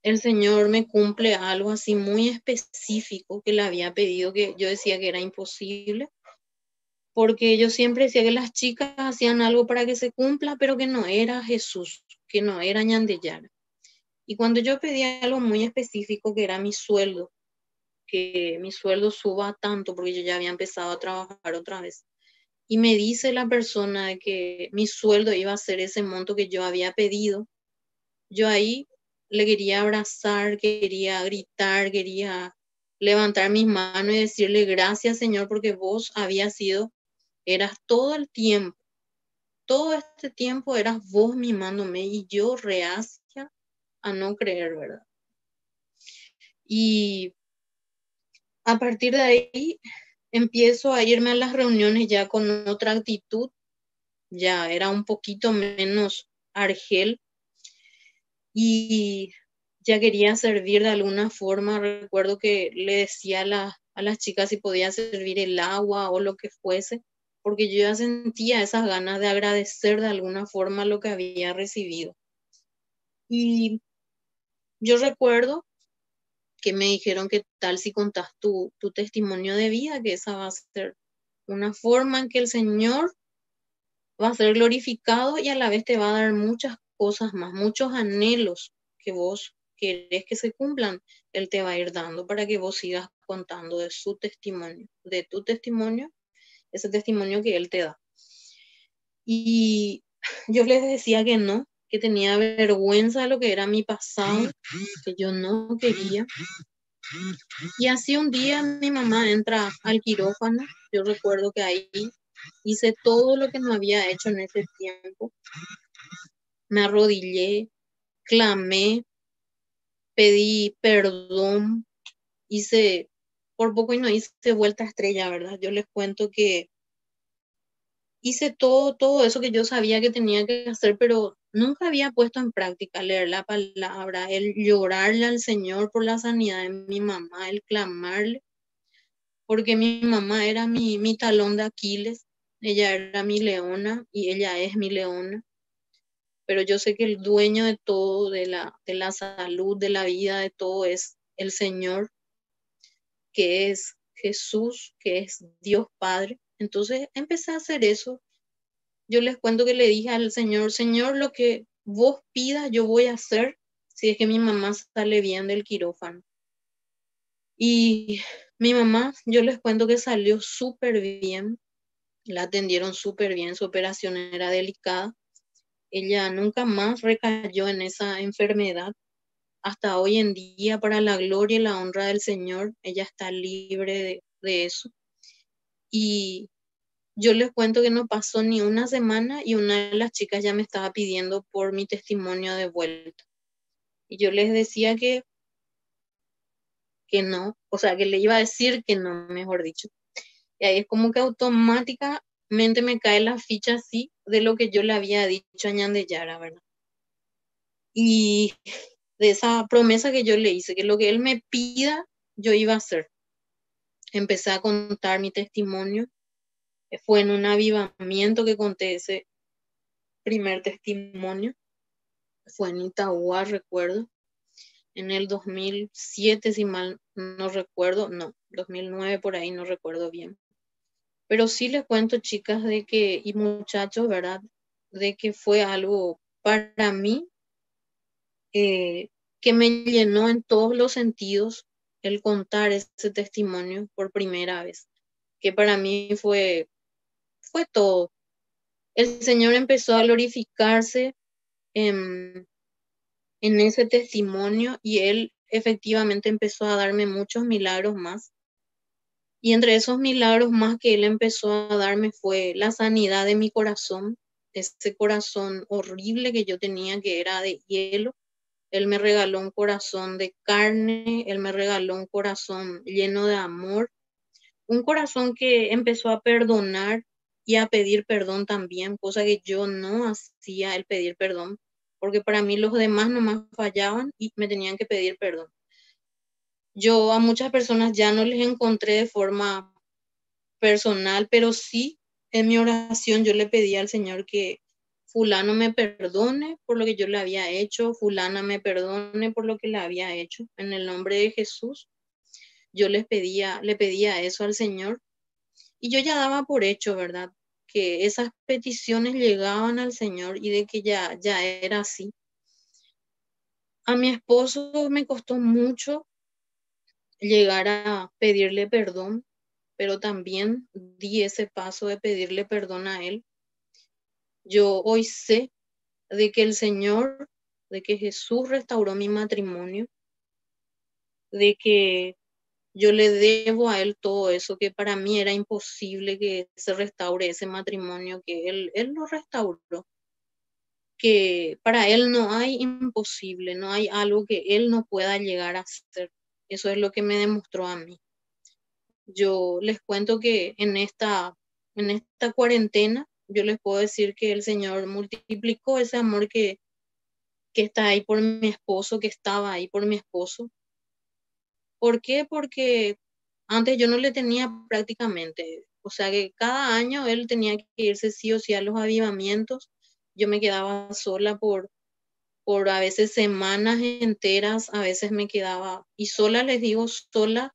el Señor me cumple algo así muy específico que le había pedido, que yo decía que era imposible, porque yo siempre decía que las chicas hacían algo para que se cumpla, pero que no era Jesús, que no era Ñandeyara. Y cuando yo pedía algo muy específico, que era mi sueldo, que mi sueldo suba tanto, porque yo ya había empezado a trabajar otra vez, y me dice la persona de que mi sueldo iba a ser ese monto que yo había pedido, yo ahí le quería abrazar, quería gritar, quería levantar mis manos y decirle gracias, Señor, porque vos habías sido, eras todo este tiempo eras vos mimándome y yo reacia a no creer, ¿verdad? Y a partir de ahí empiezo a irme a las reuniones ya con otra actitud, ya era un poquito menos argel y ya quería servir de alguna forma. Recuerdo que le decía a las chicas si podía servir el agua o lo que fuese, porque yo ya sentía esas ganas de agradecer de alguna forma lo que había recibido. Y yo recuerdo que me dijeron que tal si contás tu testimonio de vida, que esa va a ser una forma en que el Señor va a ser glorificado y a la vez te va a dar muchas cosas más, muchos anhelos que vos querés que se cumplan, Él te va a ir dando para que vos sigas contando de su testimonio, de tu testimonio, ese testimonio que Él te da. Y yo les decía que no, que tenía vergüenza de lo que era mi pasado, que yo no quería. Y así un día mi mamá entra al quirófano, yo recuerdo que ahí hice todo lo que no había hecho en ese tiempo. Me arrodillé, clamé, pedí perdón, hice, por poco y no hice vuelta estrella, ¿verdad? Yo les cuento que hice todo eso que yo sabía que tenía que hacer, pero nunca había puesto en práctica leer la palabra, el llorarle al Señor por la sanidad de mi mamá, el clamarle, porque mi mamá era mi talón de Aquiles, ella era mi leona y ella es mi leona. Pero yo sé que el dueño de todo, de la salud, de la vida, de todo es el Señor, que es Jesús, que es Dios Padre. Entonces empecé a hacer eso. Yo les cuento que le dije al Señor, Señor, lo que vos pidas yo voy a hacer si es que mi mamá sale bien del quirófano. Y mi mamá, yo les cuento que salió súper bien, la atendieron súper bien, su operación era delicada. Ella nunca más recayó en esa enfermedad. Hasta hoy en día, para la gloria y la honra del Señor, ella está libre de eso. Y yo les cuento que no pasó ni una semana y una de las chicas ya me estaba pidiendo por mi testimonio de vuelta. Y yo les decía que no, o sea, que le iba a decir que no, mejor dicho. Y ahí es como que automáticamente me cae la ficha así de lo que yo le había dicho a Ñandeyara, ¿verdad? Y de esa promesa que yo le hice, que lo que él me pida, yo iba a hacer. Empecé a contar mi testimonio. Fue en un avivamiento que conté ese primer testimonio. Fue en Itagua, recuerdo, en el 2007, si mal no recuerdo, no, 2009 por ahí, no recuerdo bien. Pero sí les cuento, chicas, de que, y muchachos, ¿verdad? De que fue algo para mí que me llenó en todos los sentidos el contar ese testimonio por primera vez, que para mí fue todo. El Señor empezó a glorificarse em, en ese testimonio y Él efectivamente empezó a darme muchos milagros más. Y entre esos milagros más que Él empezó a darme fue la sanidad de mi corazón, ese corazón horrible que yo tenía que era de hielo. Él me regaló un corazón de carne, Él me regaló un corazón lleno de amor, un corazón que empezó a perdonar y a pedir perdón también, cosa que yo no hacía el pedir perdón, porque para mí los demás nomás fallaban y me tenían que pedir perdón. Yo a muchas personas ya no les encontré de forma personal, pero sí en mi oración yo le pedí al Señor que fulano me perdone por lo que yo le había hecho, fulana me perdone por lo que le había hecho. En el nombre de Jesús, yo le pedía eso al Señor y yo ya daba por hecho, ¿verdad? Que esas peticiones llegaban al Señor y de que ya era así. A mi esposo me costó mucho llegar a pedirle perdón, pero también di ese paso de pedirle perdón a él. Yo hoy sé de que el Señor, de que Jesús restauró mi matrimonio, de que yo le debo a Él todo eso, que para mí era imposible que se restaure ese matrimonio, que Él lo restauró, que para Él no hay imposible, no hay algo que Él no pueda llegar a hacer. Eso es lo que me demostró a mí. Yo les cuento que en esta cuarentena, yo les puedo decir que el Señor multiplicó ese amor que está ahí por mi esposo, que estaba ahí por mi esposo. ¿Por qué? Porque antes yo no le tenía prácticamente, o sea que cada año él tenía que irse sí o sí a los avivamientos. Yo me quedaba sola por a veces semanas enteras, a veces me quedaba, y sola les digo, sola,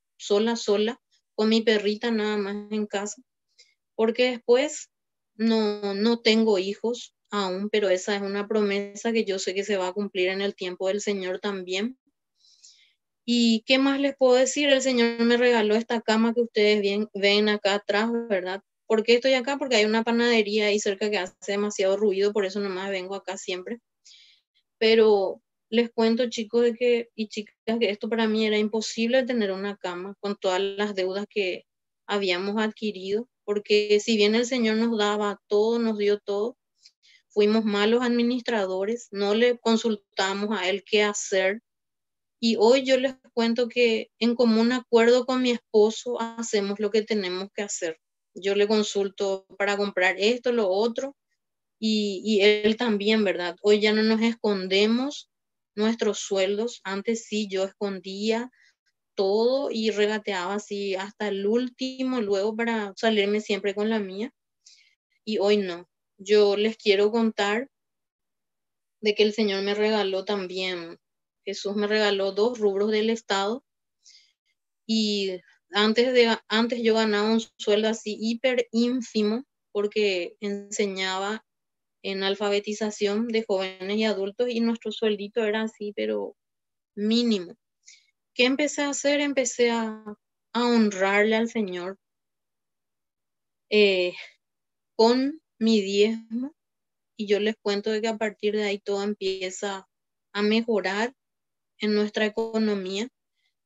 con mi perrita nada más en casa, porque después no tengo hijos aún, pero esa es una promesa que yo sé que se va a cumplir en el tiempo del Señor también. ¿Y qué más les puedo decir? El Señor me regaló esta cama que ustedes ven acá atrás, ¿verdad? ¿Por qué estoy acá? Porque hay una panadería ahí cerca que hace demasiado ruido, por eso nomás vengo acá siempre. Pero les cuento, chicos, y chicas, que esto para mí era imposible tener una cama con todas las deudas que habíamos adquirido, porque si bien el Señor nos daba todo, nos dio todo, fuimos malos administradores, no le consultamos a Él qué hacer. Y hoy yo les cuento que en común acuerdo con mi esposo hacemos lo que tenemos que hacer. Yo le consulto para comprar esto, lo otro, y él también, ¿verdad? Hoy ya no nos escondemos nuestros sueldos. Antes sí, yo escondía todo y regateaba así hasta el último, luego para salirme siempre con la mía. Y hoy no. Yo les quiero contar de que el Señor me regaló también, Jesús me regaló 2 rubros del Estado. Y antes yo ganaba un sueldo así hiper ínfimo porque enseñaba en alfabetización de jóvenes y adultos y nuestro sueldito era así, pero mínimo. ¿Qué empecé a hacer? Empecé a honrarle al Señor eh, con mi diezmo y yo les cuento de que a partir de ahí todo empieza a mejorar en nuestra economía.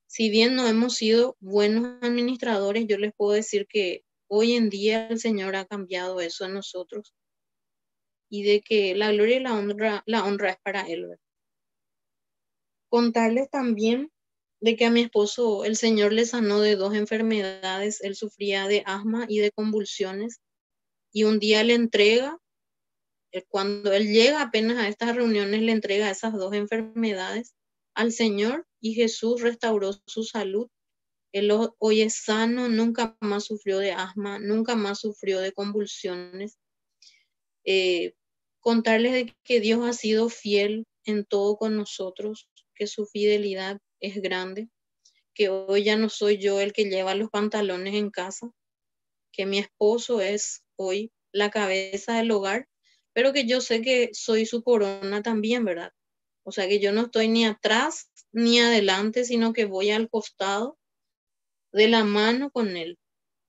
Si bien no hemos sido buenos administradores, yo les puedo decir que hoy en día el Señor ha cambiado eso en nosotros y de que la gloria y la honra es para Él, ¿verdad? Contarles también de que a mi esposo el Señor le sanó de 2 enfermedades. Él sufría de asma y de convulsiones y un día le entrega, cuando él llega apenas a estas reuniones, le entrega esas 2 enfermedades al Señor y Jesús restauró su salud. Él hoy es sano, nunca más sufrió de asma, nunca más sufrió de convulsiones. Eh, Contarles de que Dios ha sido fiel en todo con nosotros, que su fidelidad es grande, que hoy ya no soy yo el que lleva los pantalones en casa, que mi esposo es hoy la cabeza del hogar, pero que yo sé que soy su corona también, ¿verdad? O sea que yo no estoy ni atrás ni adelante, sino que voy al costado de la mano con Él.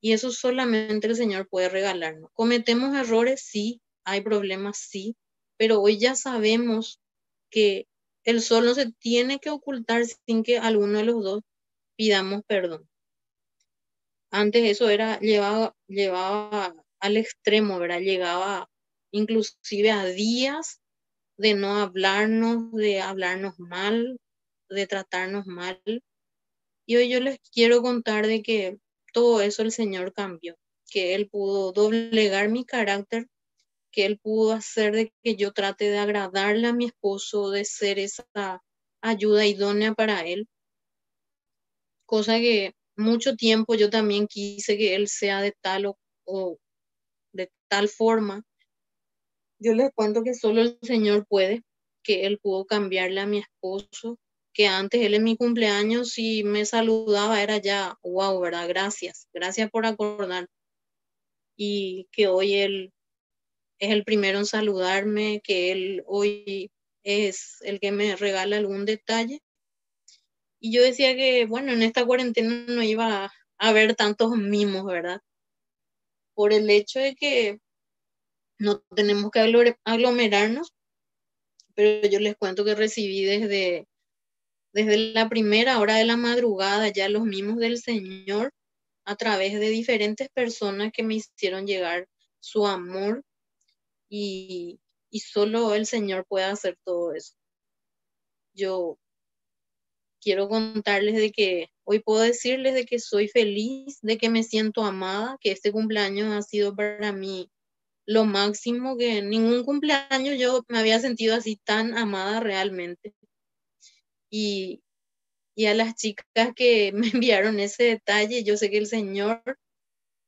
Y eso solamente el Señor puede regalarnos. ¿Cometemos errores? Sí. ¿Hay problemas? Sí. pero hoy ya sabemos que el sol no se tiene que ocultar sin que alguno de los dos pidamos perdón. Antes eso llevaba al extremo, ¿verdad? Llegaba inclusive a días de no hablarnos, de hablarnos mal, de tratarnos mal. Y hoy yo les quiero contar de que todo eso el Señor cambió, que Él pudo doblegar mi carácter, que Él pudo hacer de que yo trate de agradarle a mi esposo, de ser esa ayuda idónea para Él, cosa que mucho tiempo yo también quise que Él sea de tal o de tal forma. Yo les cuento que solo el Señor puede, que Él pudo cambiarle a mi esposo, que antes Él en mi cumpleaños si me saludaba era ya, wow, ¿verdad? Gracias, gracias por acordar. Y que hoy Él es el primero en saludarme, que Él hoy es el que me regala algún detalle. Y yo decía que, bueno, en esta cuarentena no iba a haber tantos mimos, ¿verdad? Por el hecho de que no tenemos que aglomerarnos, pero yo les cuento que recibí desde la primera hora de la madrugada ya los mimos del Señor a través de diferentes personas que me hicieron llegar su amor y, y solo el Señor puede hacer todo eso. Yo quiero contarles de que hoy puedo decirles de que soy feliz, de que me siento amada, que este cumpleaños ha sido para mí lo máximo, que en ningún cumpleaños yo me había sentido así tan amada realmente. Y, y a las chicas que me enviaron ese detalle, yo sé que el Señor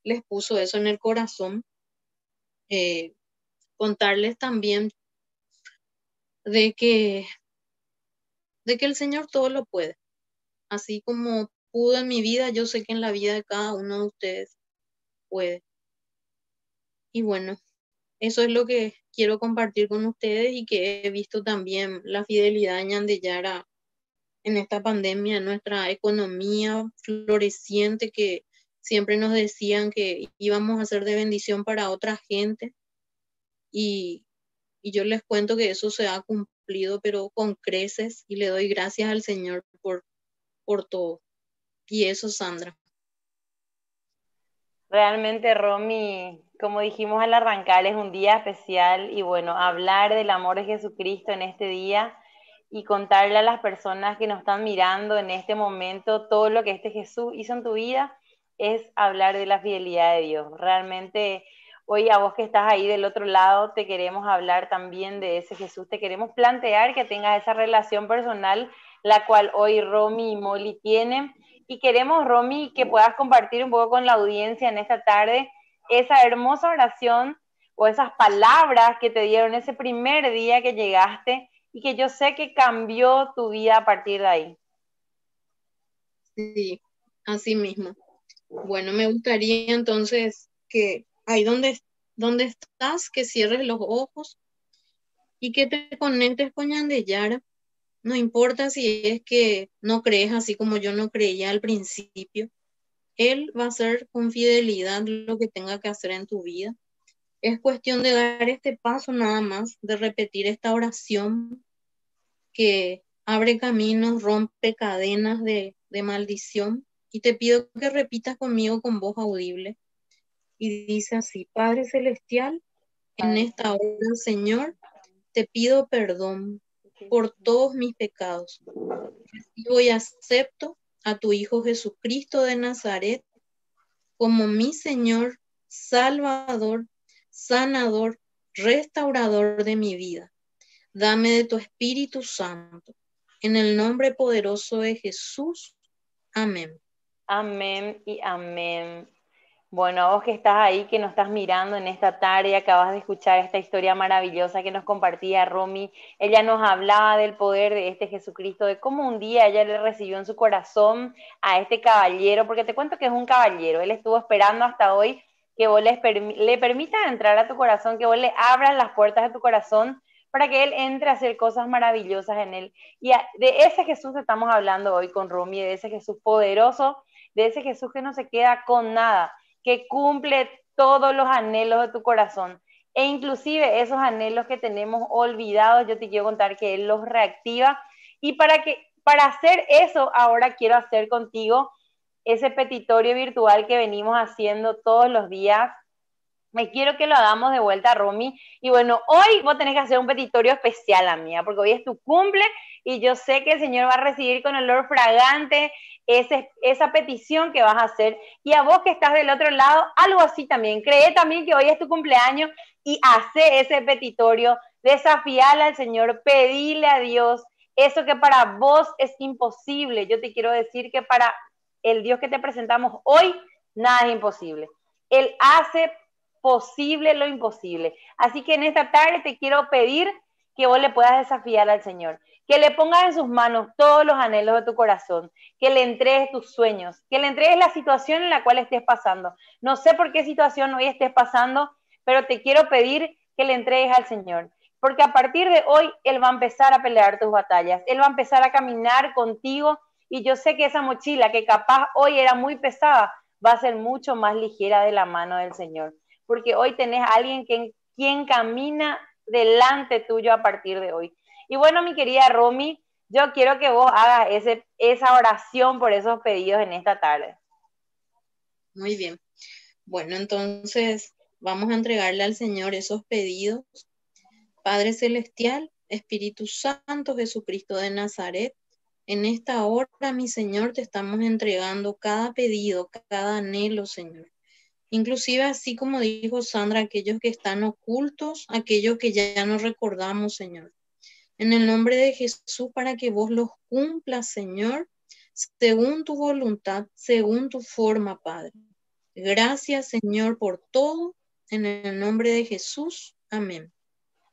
les puso eso en el corazón. Eh, Contarles también de de que el Señor todo lo puede. Así como pudo en mi vida, yo sé que en la vida de cada uno de ustedes puede. Y bueno, eso es lo que quiero compartir con ustedes y que he visto también la fidelidad de Ñandeyara en esta pandemia, en nuestra economía floreciente, que siempre nos decían que íbamos a ser de bendición para otra gente. Y, y yo les cuento que eso se ha cumplido, pero con creces, y le doy gracias al Señor por todo. Y eso, Sandra. Realmente, Romy, como dijimos al arrancar, es un día especial y bueno, hablar del amor de Jesucristo en este día y contarle a las personas que nos están mirando en este momento todo lo que este Jesús hizo en tu vida es hablar de la fidelidad de Dios. Realmente, hoy a vos que estás ahí del otro lado, te queremos hablar también de ese Jesús, te queremos plantear que tengas esa relación personal, la cual hoy Romy y Molly tienen. Y queremos, Romy, que puedas compartir un poco con la audiencia en esta tarde esa hermosa oración o esas palabras que te dieron ese primer día que llegaste y que yo sé que cambió tu vida a partir de ahí. Sí, así mismo. Bueno, me gustaría entonces que ahí donde estás, que cierres los ojos y que te conectes con Yandeyara. No importa si es que no crees así como yo no creía al principio. Él va a hacer con fidelidad lo que tenga que hacer en tu vida. Es cuestión de dar este paso nada más, de repetir esta oración que abre caminos, rompe cadenas de maldición. Y te pido que repitas conmigo con voz audible. Y dice así: Padre Celestial, en esta hora, Señor, te pido perdón por todos mis pecados. Recibo y acepto a tu Hijo Jesucristo de Nazaret como mi Señor, Salvador, sanador, restaurador de mi vida. Dame de tu Espíritu Santo. En el nombre poderoso de Jesús. Amén. Amén y amén. Bueno, a vos que estás ahí, que nos estás mirando en esta tarde, acabas de escuchar esta historia maravillosa que nos compartía Romy. Ella nos hablaba del poder de este Jesucristo, de cómo un día ella le recibió en su corazón a este caballero, porque te cuento que es un caballero. Él estuvo esperando hasta hoy que vos le permitas entrar a tu corazón, que vos le abras las puertas de tu corazón para que Él entre a hacer cosas maravillosas en Él. Y de ese Jesús estamos hablando hoy con Romy, de ese Jesús poderoso, de ese Jesús que no se queda con nada, que cumple todos los anhelos de tu corazón. e inclusive esos anhelos que tenemos olvidados, yo te quiero contar que Él los reactiva. Y para hacer eso, ahora quiero hacer contigo ese petitorio virtual que venimos haciendo todos los días. Me quiero que lo hagamos de vuelta, Romy. Y bueno, hoy vos tenés que hacer un petitorio especial, amiga, porque hoy es tu cumple y yo sé que el Señor va a recibir con olor fragante esa petición que vas a hacer. Y a vos que estás del otro lado, algo así también. Cree también que hoy es tu cumpleaños y hace ese petitorio. Desafiale al Señor, pedile a Dios eso que para vos es imposible. Yo te quiero decir que para el Dios que te presentamos hoy, nada es imposible. Él hace posible lo imposible. Así que en esta tarde te quiero pedir que vos le puedas desafiar al Señor, que le pongas en sus manos todos los anhelos de tu corazón, que le entregues tus sueños, que le entregues la situación en la cual estés pasando. No sé por qué situación hoy estés pasando, pero te quiero pedir que le entregues al Señor, porque a partir de hoy Él va a empezar a pelear tus batallas, Él va a empezar a caminar contigo y yo sé que esa mochila que capaz hoy era muy pesada, va a ser mucho más ligera de la mano del Señor, porque hoy tenés a alguien quien camina delante tuyo a partir de hoy. Y bueno, mi querida Romy, yo quiero que vos hagas esa oración por esos pedidos en esta tarde. Muy bien. Bueno, entonces vamos a entregarle al Señor esos pedidos. Padre Celestial, Espíritu Santo, Jesucristo de Nazaret, en esta hora, mi Señor, te estamos entregando cada pedido, cada anhelo, Señor. Inclusive así como dijo Sandra, aquellos que están ocultos, aquellos que ya no recordamos, Señor. En el nombre de Jesús, para que vos los cumplas, Señor, según tu voluntad, según tu forma, Padre. Gracias, Señor, por todo. En el nombre de Jesús. Amén.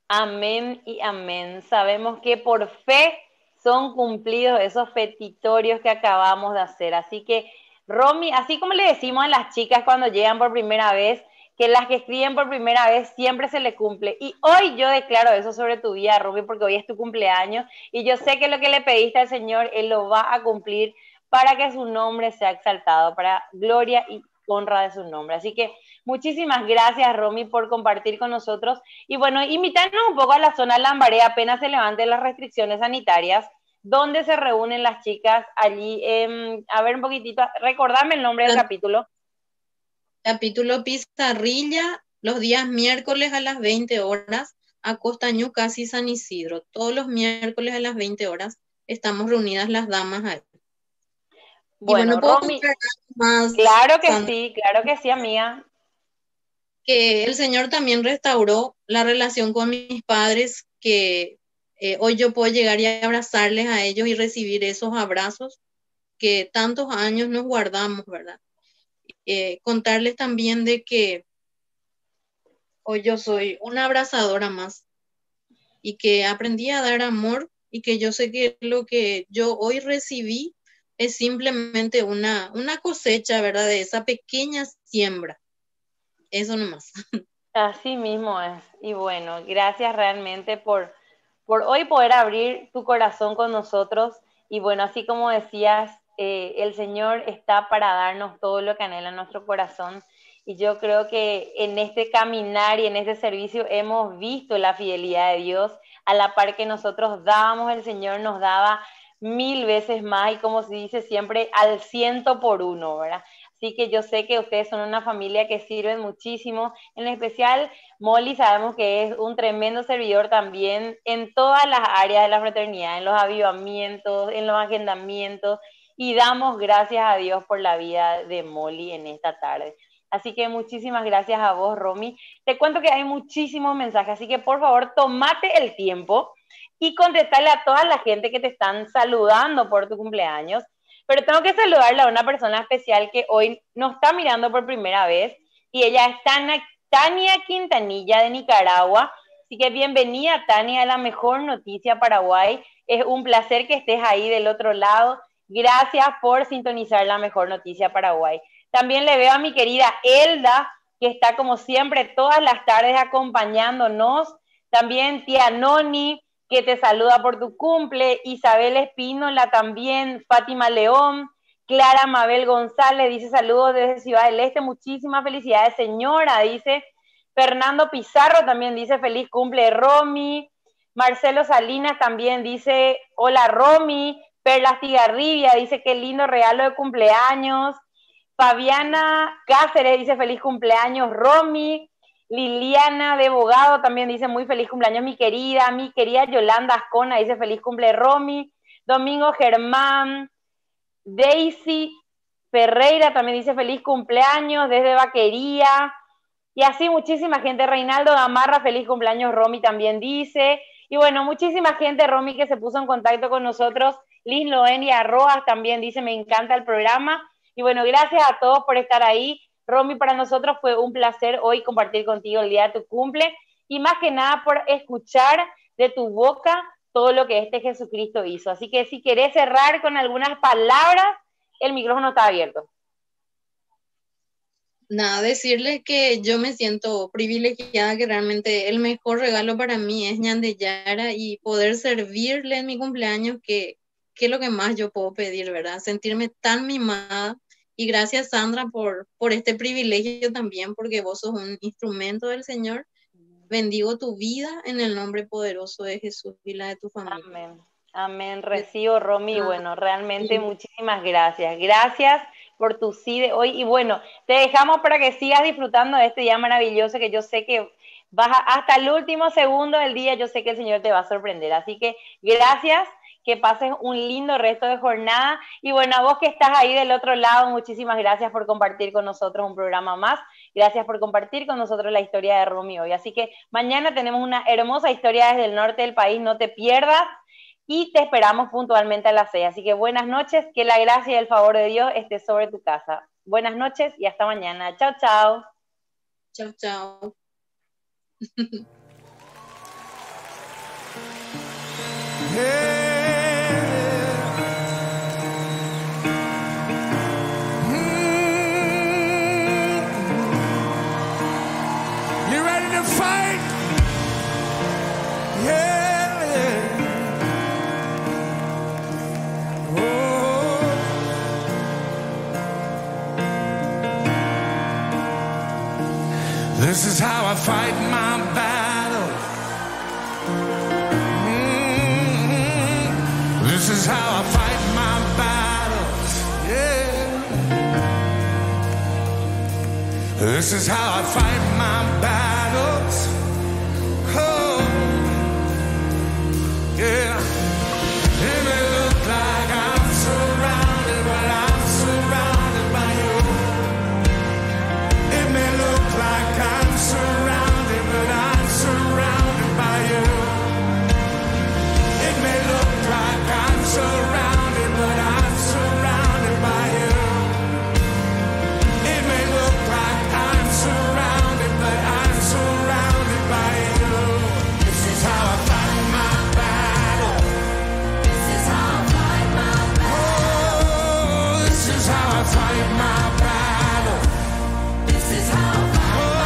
Amén y amén. Sabemos que por fe son cumplidos esos petitorios que acabamos de hacer. Así que, Romy, así como le decimos a las chicas cuando llegan por primera vez, que las que escriben por primera vez siempre se le cumple. Y hoy yo declaro eso sobre tu vida, Romy, porque hoy es tu cumpleaños y yo sé que lo que le pediste al Señor, Él lo va a cumplir para que su nombre sea exaltado, para gloria y honra de su nombre. Así que muchísimas gracias, Romy, por compartir con nosotros. Y bueno, invitarnos un poco a la zona Lambaré, apenas se levanten las restricciones sanitarias, donde se reúnen las chicas allí. A ver un poquitito, recordarme el nombre del capítulo. Capítulo Pizarrilla, los días miércoles a las 20 horas, a Costañú, casi San Isidro. Todos los miércoles a las 20 horas estamos reunidas las damas ahí. Bueno, ¿puedo Romy, contar más, claro Sandra? que sí, amiga. Que el Señor también restauró la relación con mis padres, que hoy yo puedo llegar y abrazarles a ellos y recibir esos abrazos que tantos años nos guardamos, ¿verdad? Contarles también de que hoy yo soy una abrazadora más y que aprendí a dar amor y que yo sé que lo que yo hoy recibí es simplemente una cosecha, ¿verdad? De esa pequeña siembra. Eso nomás. Así mismo es. Y bueno, gracias realmente por hoy poder abrir tu corazón con nosotros. Y bueno, así como decías, el Señor está para darnos todo lo que anhela nuestro corazón. Y yo creo que en este caminar y en este servicio hemos visto la fidelidad de Dios. A la par que nosotros dábamos, el Señor nos daba 1000 veces más y como se dice siempre, al 100 por 1, ¿verdad? Así que yo sé que ustedes son una familia que sirven muchísimo, en especial Molly sabemos que es un tremendo servidor también en todas las áreas de la fraternidad, en los avivamientos, en los agendamientos, y damos gracias a Dios por la vida de Molly en esta tarde. Así que muchísimas gracias a vos, Romy. Te cuento que hay muchísimos mensajes, así que por favor, tomate el tiempo y contestarle a toda la gente que te están saludando por tu cumpleaños. Pero tengo que saludarle a una persona especial que hoy nos está mirando por primera vez y ella es Tania Quintanilla de Nicaragua. Así que bienvenida, Tania, a La Mejor Noticia Paraguay. Es un placer que estés ahí del otro lado. Gracias por sintonizar La Mejor Noticia Paraguay. También le veo a mi querida Elda, que está como siempre todas las tardes acompañándonos. También tía Noni, que te saluda por tu cumple, Isabel Espínola también, Fátima León, Clara Mabel González dice saludos desde Ciudad del Este, muchísimas felicidades señora, dice Fernando Pizarro también dice feliz cumple, Romy. Marcelo Salinas también dice hola, Romy. Perla Tigarribia dice qué lindo regalo de cumpleaños. Fabiana Cáceres dice feliz cumpleaños, Romy. Liliana de Bogado también dice muy feliz cumpleaños, mi querida Yolanda Ascona dice feliz cumple, Romy. Domingo Germán. Daisy Ferreira también dice feliz cumpleaños desde Vaquería. Y así muchísima gente. Reinaldo Gamarra, feliz cumpleaños, Romy también dice. Y bueno, muchísima gente, Romy, que se puso en contacto con nosotros. Liz Loenia Rojas también dice, me encanta el programa. Y bueno, gracias a todos por estar ahí. Romy, para nosotros fue un placer hoy compartir contigo el día de tu cumple. Y más que nada por escuchar de tu boca todo lo que este Jesucristo hizo. Así que si querés cerrar con algunas palabras, el micrófono está abierto. Nada, decirles que yo me siento privilegiada, que realmente el mejor regalo para mí es Ñandeyara y poder servirle en mi cumpleaños, que es lo que más yo puedo pedir, ¿verdad? Sentirme tan mimada. Y gracias, Sandra, por este privilegio también, porque vos sos un instrumento del Señor. Bendigo tu vida en el nombre poderoso de Jesús y la de tu familia. Amén. Amén. Recibo, Romy. Bueno, realmente muchísimas gracias. Gracias por tu sí de hoy. Y bueno, te dejamos para que sigas disfrutando de este día maravilloso, que yo sé que hasta el último segundo del día, yo sé que el Señor te va a sorprender. Así que gracias, que pases un lindo resto de jornada. Y bueno, a vos que estás ahí del otro lado, muchísimas gracias por compartir con nosotros un programa más. Gracias por compartir con nosotros la historia de Romy hoy. Así que mañana tenemos una hermosa historia desde el norte del país, no te pierdas. Y te esperamos puntualmente a las 6. Así que buenas noches, que la gracia y el favor de Dios esté sobre tu casa. Buenas noches y hasta mañana. Chao, chao. Chao, chao. You ready to fight? Yeah. Oh. This is how I fight my battle. This is how I fight my battles. Yeah. This is how I fight my battles. Oh, yeah. It may look like I'm surrounded, but I'm surrounded by you. It may look like I'm surrounded, but I'm surrounded by you. It may look like I'm surrounded, but I'm surrounded by you. It may look like I'm surrounded, but I'm surrounded by you. This is how I fight my battle. This is how I fight my battle. Oh, this is how I fight my battle. This is how I fight Oh,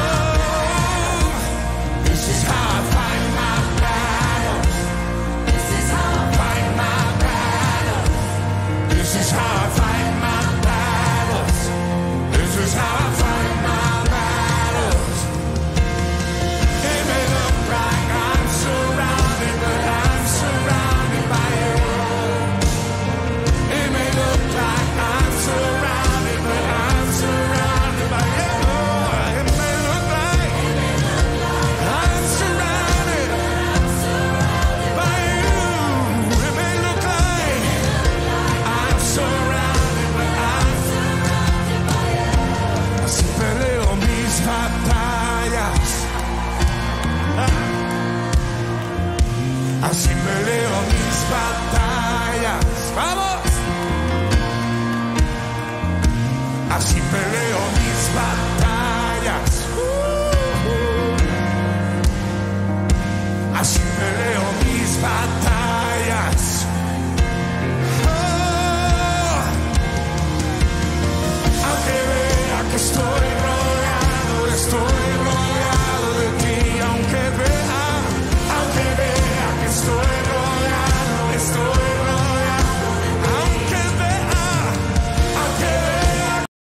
this is how I fight my battle. This is how I Fight my battle. This is how I fight my battles. This is how I fight my battles. It may look like I'm surrounded, but I'm surrounded by you. It may look like I'm surrounded, but I'm surrounded by you. It may look like I'm surrounded by you. It may look like I'm surrounded, but I'm surrounded by you. Así peleo mis batallas. Así peleo mis batallas. ¡Vamos!